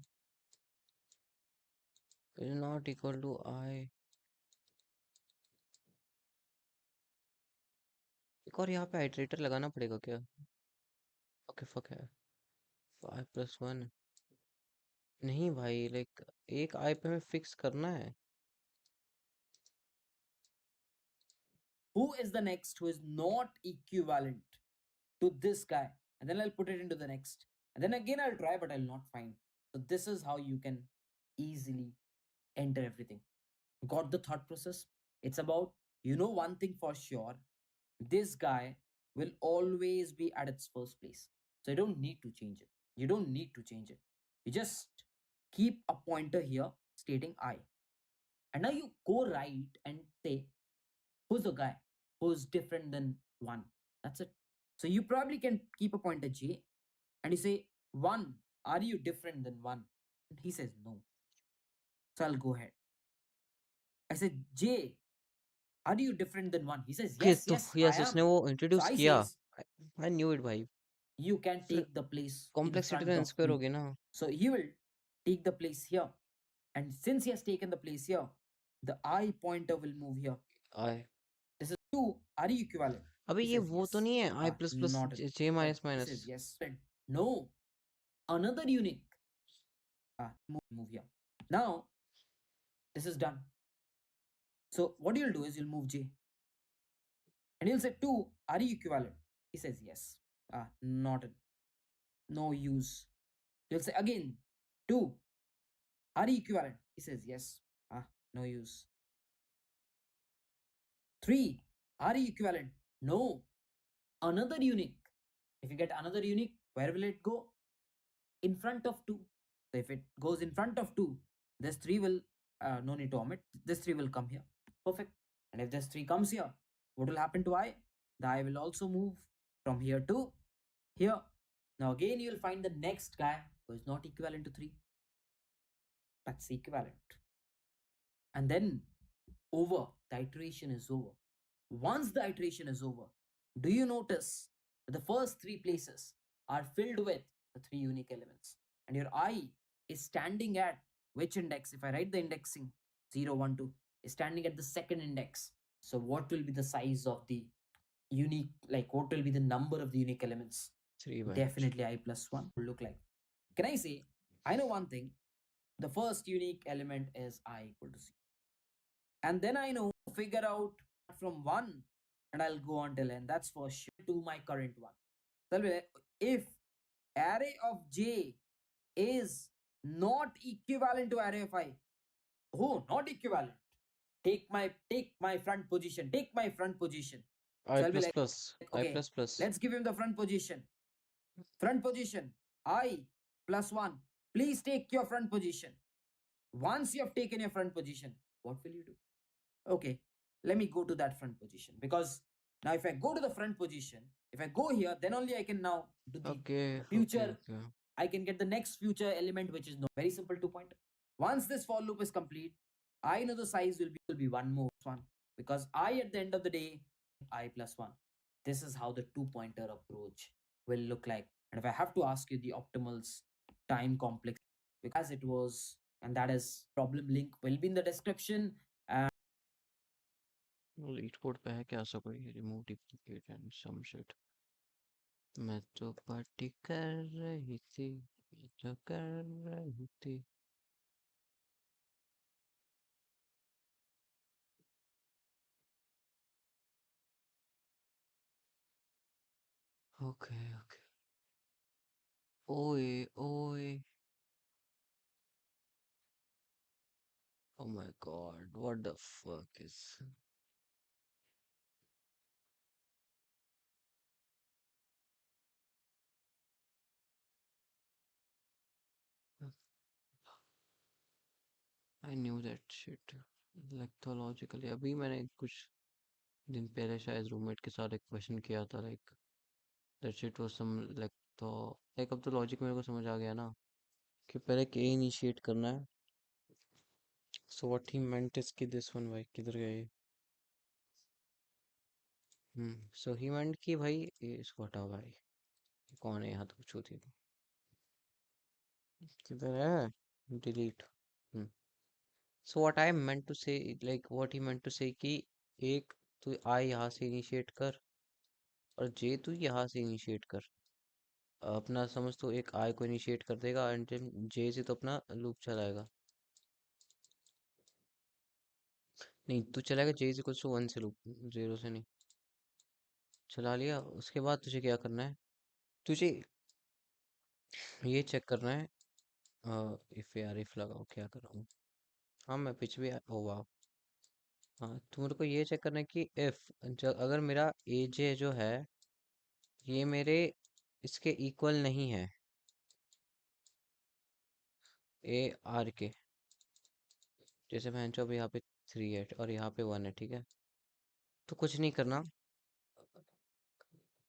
is not equal to I, एक और यहाँ पे आइटरेटर लगाना पड़ेगा क्या? ओके फक है, 5+1 नहीं भाई, लाइक एक आई पे हमें फिक्स करना है. Who is the next who is not equivalent to this guy? And then I'll put it into the next. And then again I'll try, but I'll not find. So this is how you can easily enter everything. Got the thought process? It's about, you know, one thing for sure, this guy will always be at its first place. So you don't need to change it. You don't need to change it. You just keep a pointer here stating I. And now you go right and say, who's the guy who's different than one? That's it. So you probably can keep a pointer J and you say, one, are you different than one? And he says no. So I'll go ahead. I said, J, are you different than one? He says, कि yes, तो yes, I yes, उसने am. वो So introduce I किया. says, I knew it भाई. you can फिर take the place in complexity front तो of इंस्क्वायर me. होगी ना. So he will take the place here. And since he has taken the place here, the I pointer will move here. I, This is 2. Are you equivalent? अबे He ये says, वो तो yes. नहीं है I plus plus Not. J minus He minus? says, yes. No. Another unique. Move here. Now, this is done. So what you'll do is you'll move J. And you'll say 2, are you equivalent? He says, yes. Not. No use. You'll say again, 2, are you equivalent? He says, yes. No use. 3, are you equivalent? No. Another unique. If you get another unique, where will it go? In front of 2. So if it goes in front of 2, this 3 will, no need to omit, this 3 will come here. Perfect. And if this 3 comes here, what will happen to I? The I will also move from here to here. Now again, you will find the next guy who is not equivalent to 3. That's equivalent. and then over, the iteration is over. Once the iteration is over, do you notice that the first three places are filled with the three unique elements, and your I is standing at which index? If I write the indexing 0, 1, 2, is standing at the second index. So what will be the size of the unique, like what will be the number of the unique elements? 3 by Definitely I plus 1 will look like. Can I say, I know one thing, the first unique element is I equal to C. And then I know figure out from 1 and I'll go on till n. That's for sure to my current one. So if array of j is not equivalent to array of I, oh, not equivalent. Take my front position. Take my front position. I So I'll be plus like, plus. I okay, plus plus. let's give him the front position. Front position, I plus 1. Please take your front position. Once you have taken your front position, what will you do? Okay, let me go to that front position, because now if I go to the front position, if I go here, then only I can now do the Okay, okay, future. okay. I can get the next future element, which is no very simple 2 pointer. Once this for loop is complete, I know the size will be one more one, because I at the end of the day I plus 1. This is how the 2 pointer approach will look like. And if I have to ask you the optimals time complex, because it was, and that is problem link will be in the description. LeetCode पे है क्या ऐसा कोई remove duplicate and some shit मैं तो party कर रही थी मैं तो कर रही थी ओके ओके ओए ओए oh my god what the fuck is I knew that shit lexically अभी मैंने कुछ दिन पहले शायद रूममेट के साथ एक क्वेश्चन किया था like that shit was some like तो लाइक अब तो लॉजिक मेरे को समझ आ गया ना कि पहले के इनिशिएट करना है so what he meant is कि दिस वन भाई किधर गए सो ही मेंट कि भाई इसको हटाओ भाई कौन है यहाँ तो पूछो थी किधर है delete so what I meant to say like what he meant to say कि एक तू आई यहाँ से इनिशिएट कर और जे तू यहाँ से इनिशिएट कर अपना समझ तो एक आई को इनिशिएट कर देगा एंड जे से तो अपना लूप चलाएगा नहीं तू चलाएगा जे इज इक्वल्स टू 1 से लूप 0 से नहीं चला लिया उसके बाद तुझे क्या करना है तुझे ये चेक करना है इफ यार इफ लगाओ क्या कर रहा हूँ हाँ मैं पिछले ओ वाह हाँ तो मेरे को ये चेक करना है कि इफ अगर मेरा ए जे जो है ये मेरे इसके इक्वल नहीं है ए आर के जैसे मैं अब यहाँ पे 3 है और यहाँ पे 1 है ठीक है तो कुछ नहीं करना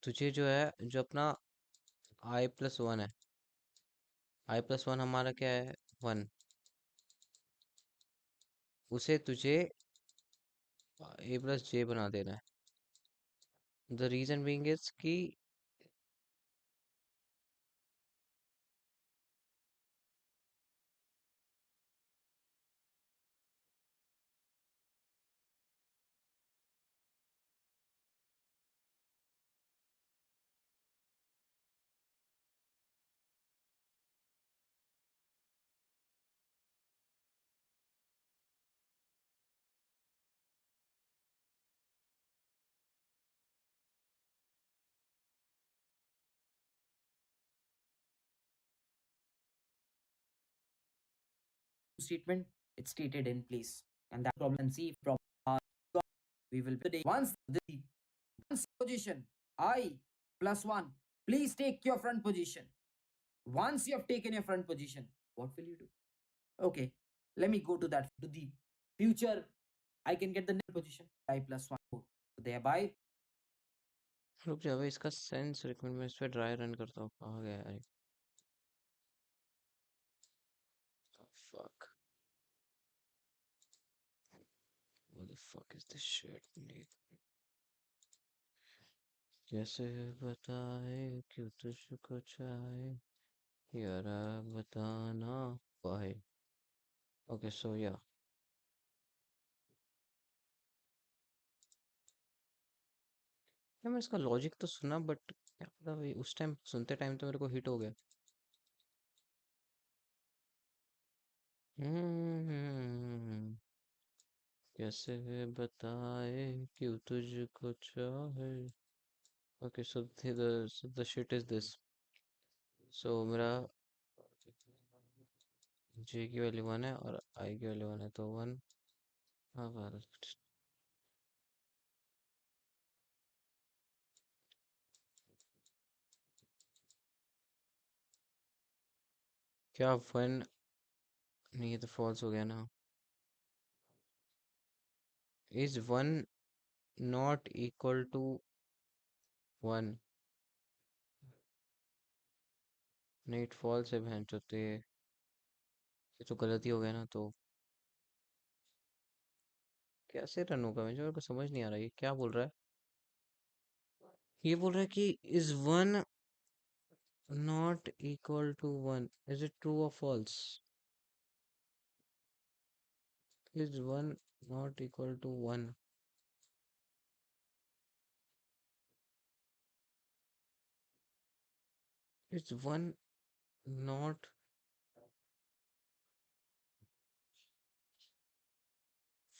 तुझे जो है जो अपना आई प्लस 1 है आई प्लस 1 हमारा क्या है 1 उसे तुझे ए प्लस जे बना देना है द रीजन बीइंग इज कि Statement, it's stated in place, and that problem, and see if problem we will today. Once the once position I plus 1, please take your front position. Once you have taken your front position, what will you do? Okay, let me go to that, to the future. I can get the next position I plus 1. So thereby रुक जा भाई इसका sense recommend मैं इस पे dry run करता हूँ कहाँ गया यार fuck fuck is this shit? कैसे बताए क्यों तुझको चाहे यारा बताना पाए. Okay, so yeah. यार मैं इसका लॉजिक तो सुना बट क्या पता भाई उस टाइम सुनते टाइम तो मेरे को हिट हो गया. हम्म. कैसे बताए क्यों तुझको चाहे. Okay, so the shit is this. So मेरा J की वैल्यू 1 है और I की वैल्यू 1 है तो 1. हाँ well, क्या 1 नहीं ये तो फॉल्स हो गया ना. Is 1 not equal to 1? नहीं फॉल्स है बहन चोद ये तो गलती हो गया ना तो कैसे रन होगा मुझे मेरे को समझ नहीं आ रहा ये क्या बोल रहा है. ये बोल रहा है कि is 1 not equal to 1, is it true or false? Is 1 not equal to 1? Is 1 not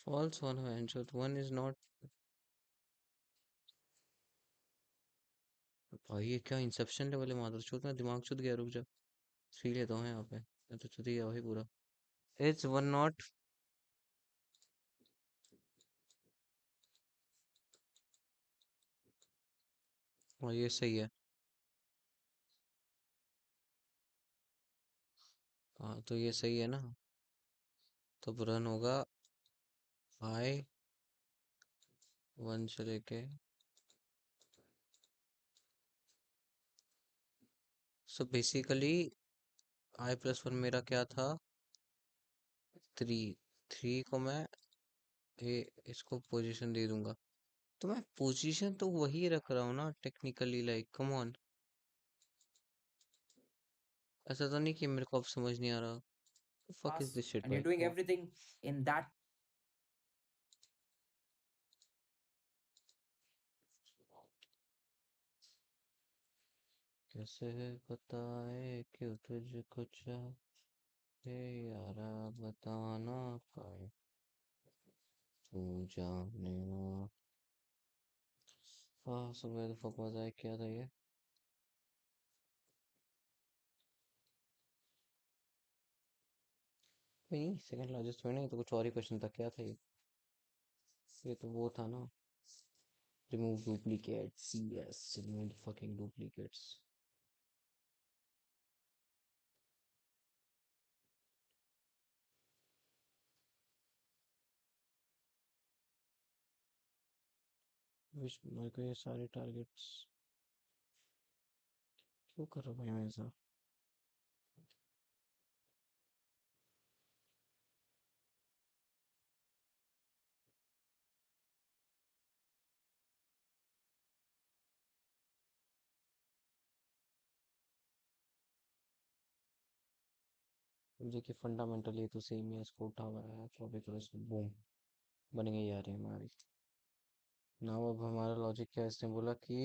false होना है जो 1 is not. भाई ये क्या इंसेप्शन लेवल है मादर चौथ में दिमाग चुद गया. रुक जा 3 लेता हूँ यहाँ पे मैं तो चुद ही गया भाई पूरा. Is 1 not. और ये सही है. हाँ तो ये सही है ना. तो रन होगा I 1 से लेके. सो बेसिकली I + 1 मेरा क्या था 3. 3 को मैं इसको पोजीशन दे दूंगा तो मैं पोजीशन तो वही रख रहा हूँ ना टेक्निकली लाइक कम ऑन. ऐसा तो नहीं कि मेरे को अब समझ नहीं आ रहा. Fuck is pass this shit and you're भाई. doing everything in that. कैसे बताए क्यों तुझको चाहे यारा बताना पाए तू जाने ना. हाँ सुबह तो फक मजा आया क्या था ये. नहीं सेकंड लार्जेस्ट में नहीं तो कुछ और ही क्वेश्चन था क्या था ये. ये तो वो था ना remove duplicates. Yes remove fucking duplicates. Wish मेरे को ये सारे टारगेट्स क्यों कर रहा हूँ भाई मैं ऐसा. देखिए फंडामेंटली तो सेम ही है इसको उठा हुआ है तो अभी तो इसमें बूम बन गई आ रही है हमारी. ना अब हमारा लॉजिक क्या है इसने बोला कि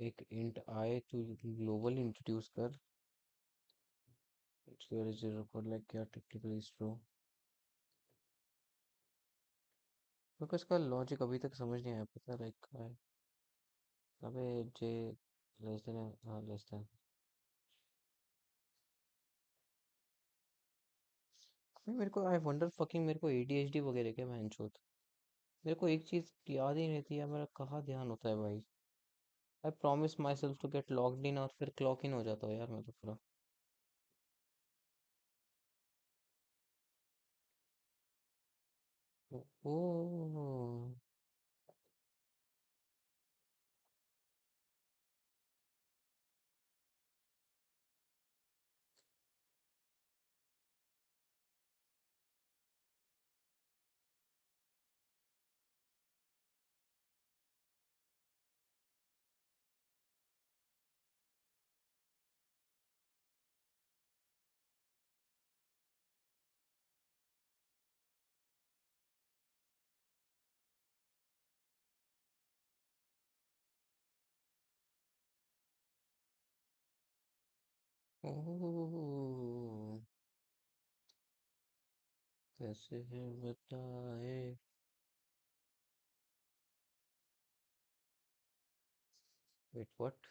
एक इंट आए तो ग्लोबल इंट्रोड्यूस कर जीरो फॉर लाइक क्या टिपिकली ट्रू. क्योंकि इसका लॉजिक अभी तक समझ नहीं आया पता लाइक क्या है. अबे जे लेस देन. हाँ लेस देन. मेरे को आई वंडर फकिंग मेरे को एडीएचडी वगैरह क्या मैं मेरे को एक चीज याद ही नहीं रहती है मेरा कहाँ ध्यान होता है भाई. I promise myself to get logged in और फिर क्लॉक इन हो जाता हूँ यार मैं तो पूरा. ओ ओह, कैसे है बताए। Wait what?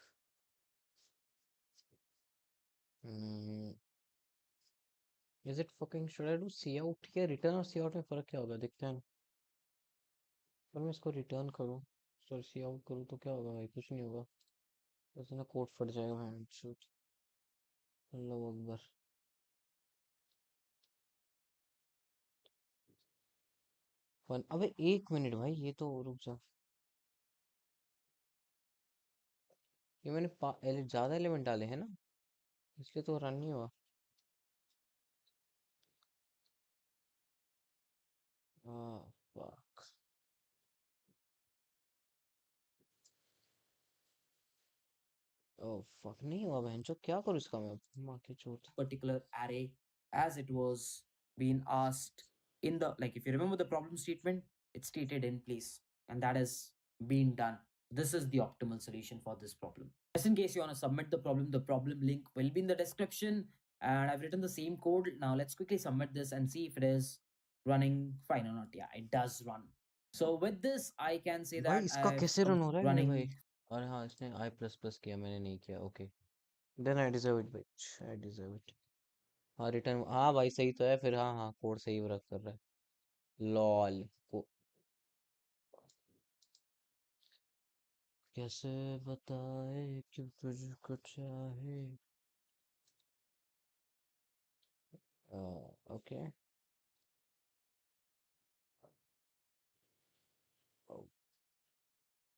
Is it fucking should I do see out या रिटर्न? और सी आउट में फर्क क्या होगा, देखते हैं। पर मैं इसको रिटर्न करूँ, सॉरी सी आउट करूँ तो क्या होगा भाई? कुछ नहीं होगा, बस ना कोड फट जाएगा भाई। अल्लाह अकबर। वन, अबे 1 मिनट भाई, ये तो रुक जा। ये मैंने ज्यादा एलिमेंट डाले हैं ना, इसलिए तो रन नहीं हुआ। हाँ, fuck। ओह फक, नहीं हुआ बहन चो, क्या करूँ इसका मैं अब? माँ की चोट। particular array as it was being asked in the, like, if you remember the problem statement, it's stated in place and that is being done. This is the optimal solution for this problem. Just in case you want to submit the problem link will be in the description, and I've written the same code. Now let's quickly submit this and see if it is running fine or not. Yeah, it does run. So with this I can say भाई that इसका I've कैसे run हो रहा है मेरे भाई? running. अरे हाँ, इसने आई प्लस प्लस किया, मैंने नहीं किया, okay. Then I deserve it भाई, आई डिजर्व इट। हाँ रिटर्न, हाँ भाई सही तो है फिर, हाँ हाँ कोड सही वर्क कर रहा है। लॉल को कैसे बताए कि तुझको चाहे। ओके।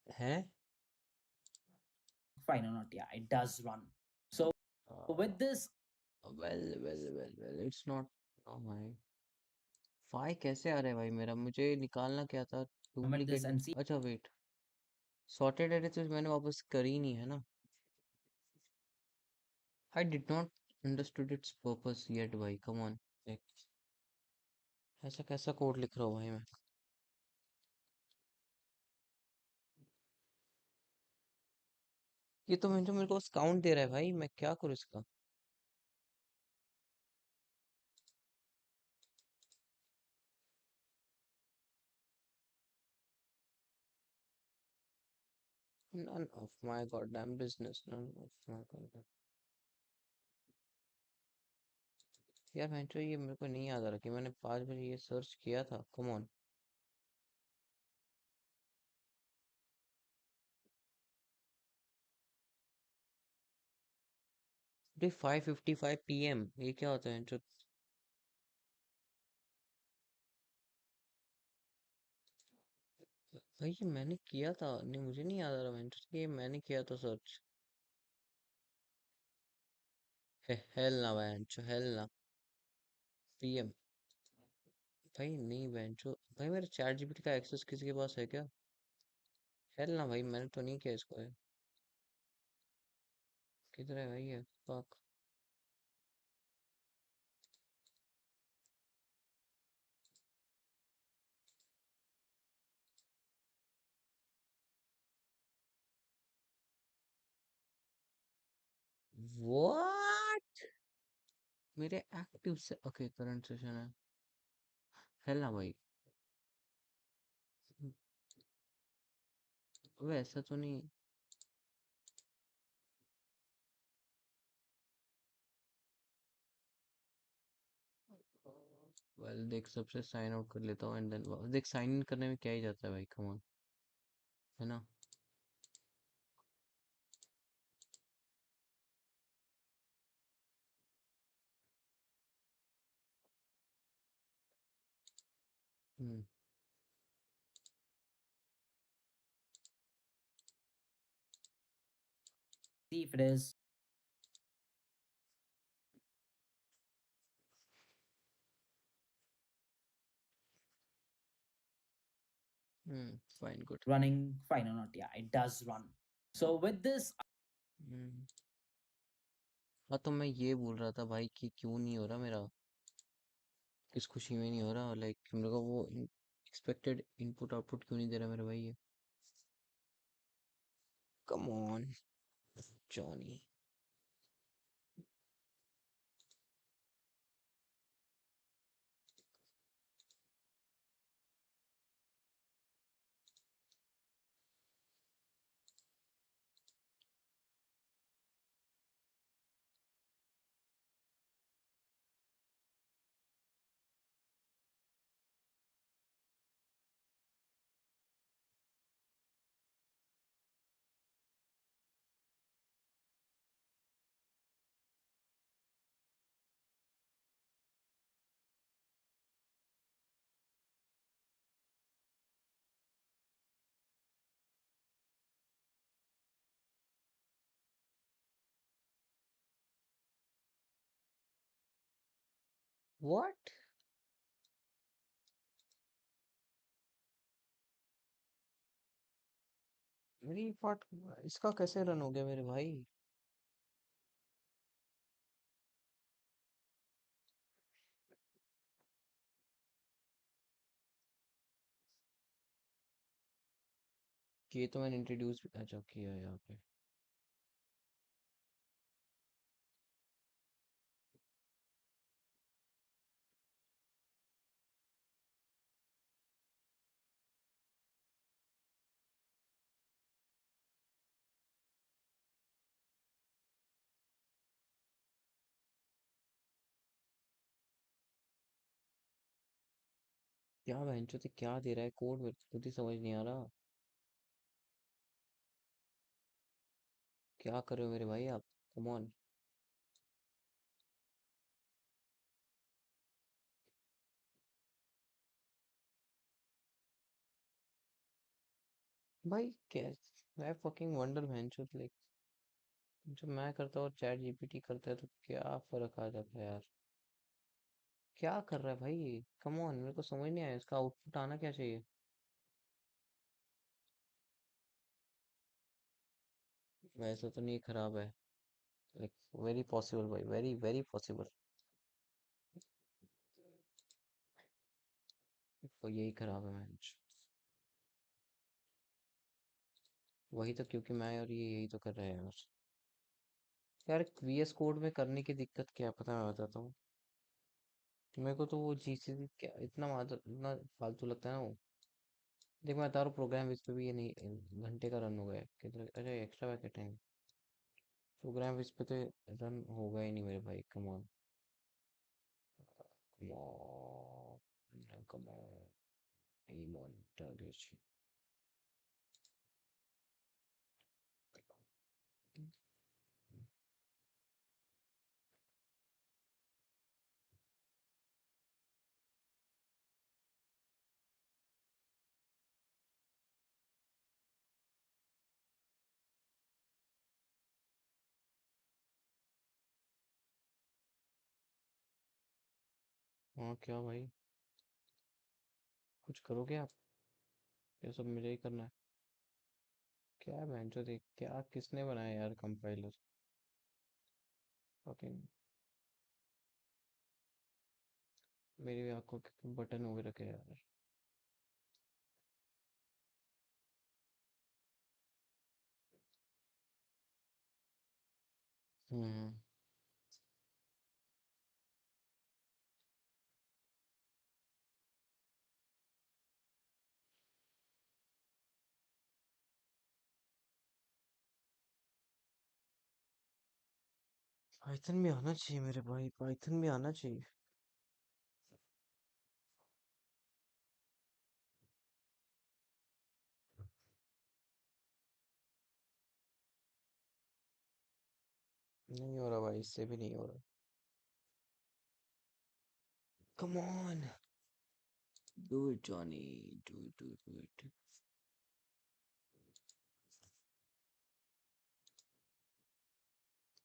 है। Fine or not, yeah, it does run. So with this well well well well, it's not. Oh my, फाई कैसे आ रहा है भाई मेरा? मुझे निकालना क्या था? submit this duplicate. and see अच्छा वेट, सॉर्टेड एरे तो मैंने वापस करी नहीं है ना। I did not understood it's purpose yet भाई, कम ऑन। ऐसा कैसा कोड लिख रहा हूँ भाई मैं? ये तो मेरे को काउंट दे रहा है भाई, मैं क्या करूँ इसका? None of my goddamn business, none of my goddamn। यार मैं तो ये मेरे को नहीं याद आ रहा कि मैंने 5 बजे ये सर्च किया था, कम ऑन। 5:55 PM, ये क्या होता है जो? भाई ये मैंने किया था, नहीं मुझे नहीं याद आ रहा, मैं ये मैंने किया था सर्च। हेल ना बहन, हेल ना। PM। भाई नहीं बहन, भाई मेरे चैट जीपीटी का एक्सेस किसी के पास है क्या? हेल ना भाई, मैंने तो नहीं किया इसको है। किधर है भाई ये? फक। व्हाट? मेरे एक्टिव से ओके, करंट सेशन है। हेल ना भाई, वैसा तो नहीं। वेल देख, सबसे साइन आउट कर लेता हूँ एंड देन देख, साइन इन करने में क्या ही जाता है भाई, कम ऑन, है ना? हम्म। if it is fine good. running fine or not. Yeah, it does run. So with this हम्म। हाँ तो मैं ये बोल रहा था भाई कि क्यों नहीं हो रहा मेरा, किस खुशी में नहीं हो रहा, लाइक मेरे को वो एक्सपेक्टेड इनपुट आउटपुट क्यों नहीं दे रहा मेरे भाई ये? Come on Johnny. व्हाट? मेरी फट इसका कैसे रन हो गया मेरे भाई? कि ये तो मैंने इंट्रोड्यूस अच्छा किया है यहाँ पे। क्या बहनचोद ये क्या दे रहा है कोड, मेरे को खुद ही समझ नहीं आ रहा। क्या कर रहे हो मेरे भाई आप? Come on. भाई क्या? मैं फकिंग वंडर बहनचोद, लाइक जब मैं करता हूँ और चैट जीपीटी करता है तो क्या फर्क आ जाता है यार? क्या कर रहा है भाई ये? कम ऑन, मेरे को समझ नहीं आया इसका आउटपुट आना क्या चाहिए। वैसे तो नहीं खराब है, लाइक वेरी पॉसिबल भाई, वेरी वेरी पॉसिबल। तो यही खराब है मैच। वही तो, क्योंकि मैं और ये यही तो कर रहे हैं यार। यार वीएस कोड में करने की दिक्कत क्या है पता है, मैं बताता हूँ। मेरे को तो वो जीसीसी क्या इतना इतना फालतू लगता है ना वो। देख मैं बता रहा हूँ, प्रोग्राम इस पे भी ये नहीं घंटे का रन हो गया है कितना, अरे एक्स्ट्रा पैकेट है। प्रोग्राम इस पे तो रन होगा ही नहीं मेरे भाई, come on. Come on, come on, aim on target. हाँ क्या भाई? कुछ करोगे आप? ये सब मुझे ही करना है? क्या है बहन जो देख, क्या किसने बनाया यार कंपाइलर? फकिंग मेरी आंखों के बटन हो रखे यार। हम्म। पाइथन भी आना चाहिए मेरे भाई, पाइथन भी आना चाहिए। नहीं हो रहा भाई, इससे भी नहीं हो रहा। Come on, do it Johnny, do it.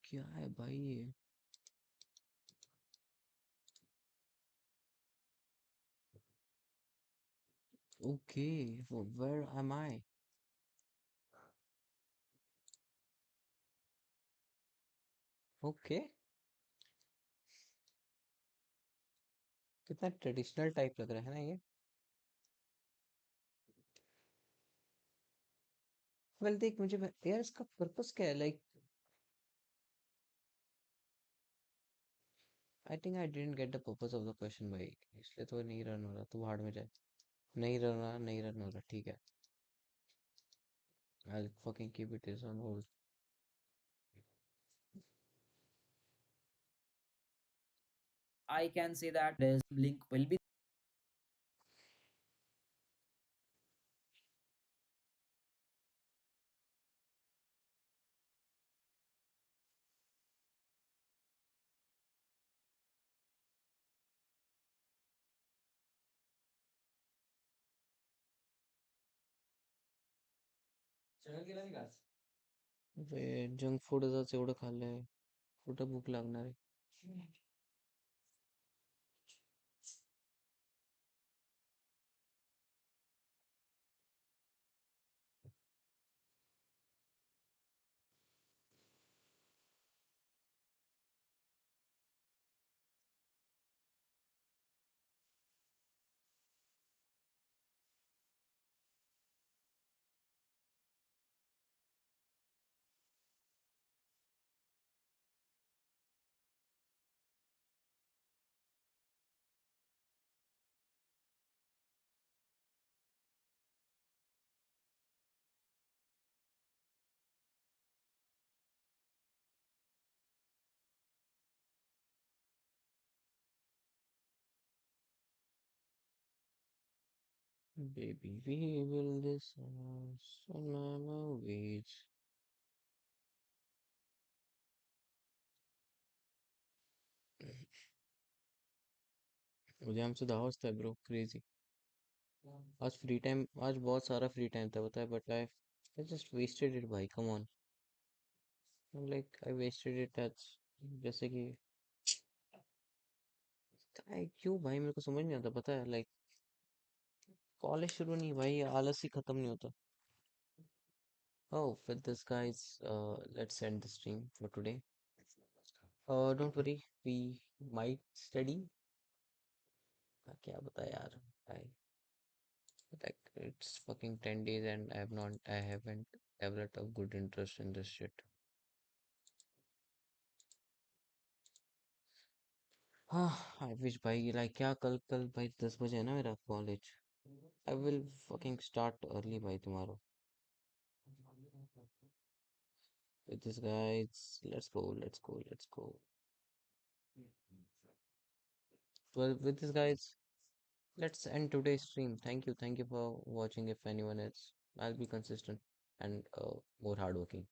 क्या है भाई ये? Okay, where am I? Okay, कितना ट्रेडिशनल टाइप लग रहा है ना ये। वेल देख मुझे यार इसका पर्पस क्या है, like I think I didn't get the purpose of the question भाई। इसलिए तो नहीं रन हो रहा, तू भाड़ में जाए। नहीं रन हो रहा, नहीं रन हो रहा, ठीक है। I'll fucking keep it is on hold. I can say that this link will be चढ गेला नाही घास. अरे जंक फूड एवढं खाल्लंय, कुठं भूक लागणार आहे? Baby, we will this on my ways. मुझे हमसे दावत था ब्रो क्रेजी आज फ्री टाइम आज बहुत सारा फ्री टाइम था पता है but I just wasted it भाई come on like I wasted it as जैसे कि क्यों भाई मेरे को समझ नहीं आता पता है लाइक कॉलेज शुरू नहीं भाई आलस ही खत्म नहीं होता oh with this guys let's end the stream for today don't worry we might study क्या बता यार I like it's fucking 10 days and I haven't developed a good interest in this shit हाँ I wish भाई like क्या कल कल भाई 10 बजे है ना मेरा college I will fucking start early by tomorrow with this guys let's go well with this guys let's end today's stream thank you for watching if anyone else I'll be consistent and more hardworking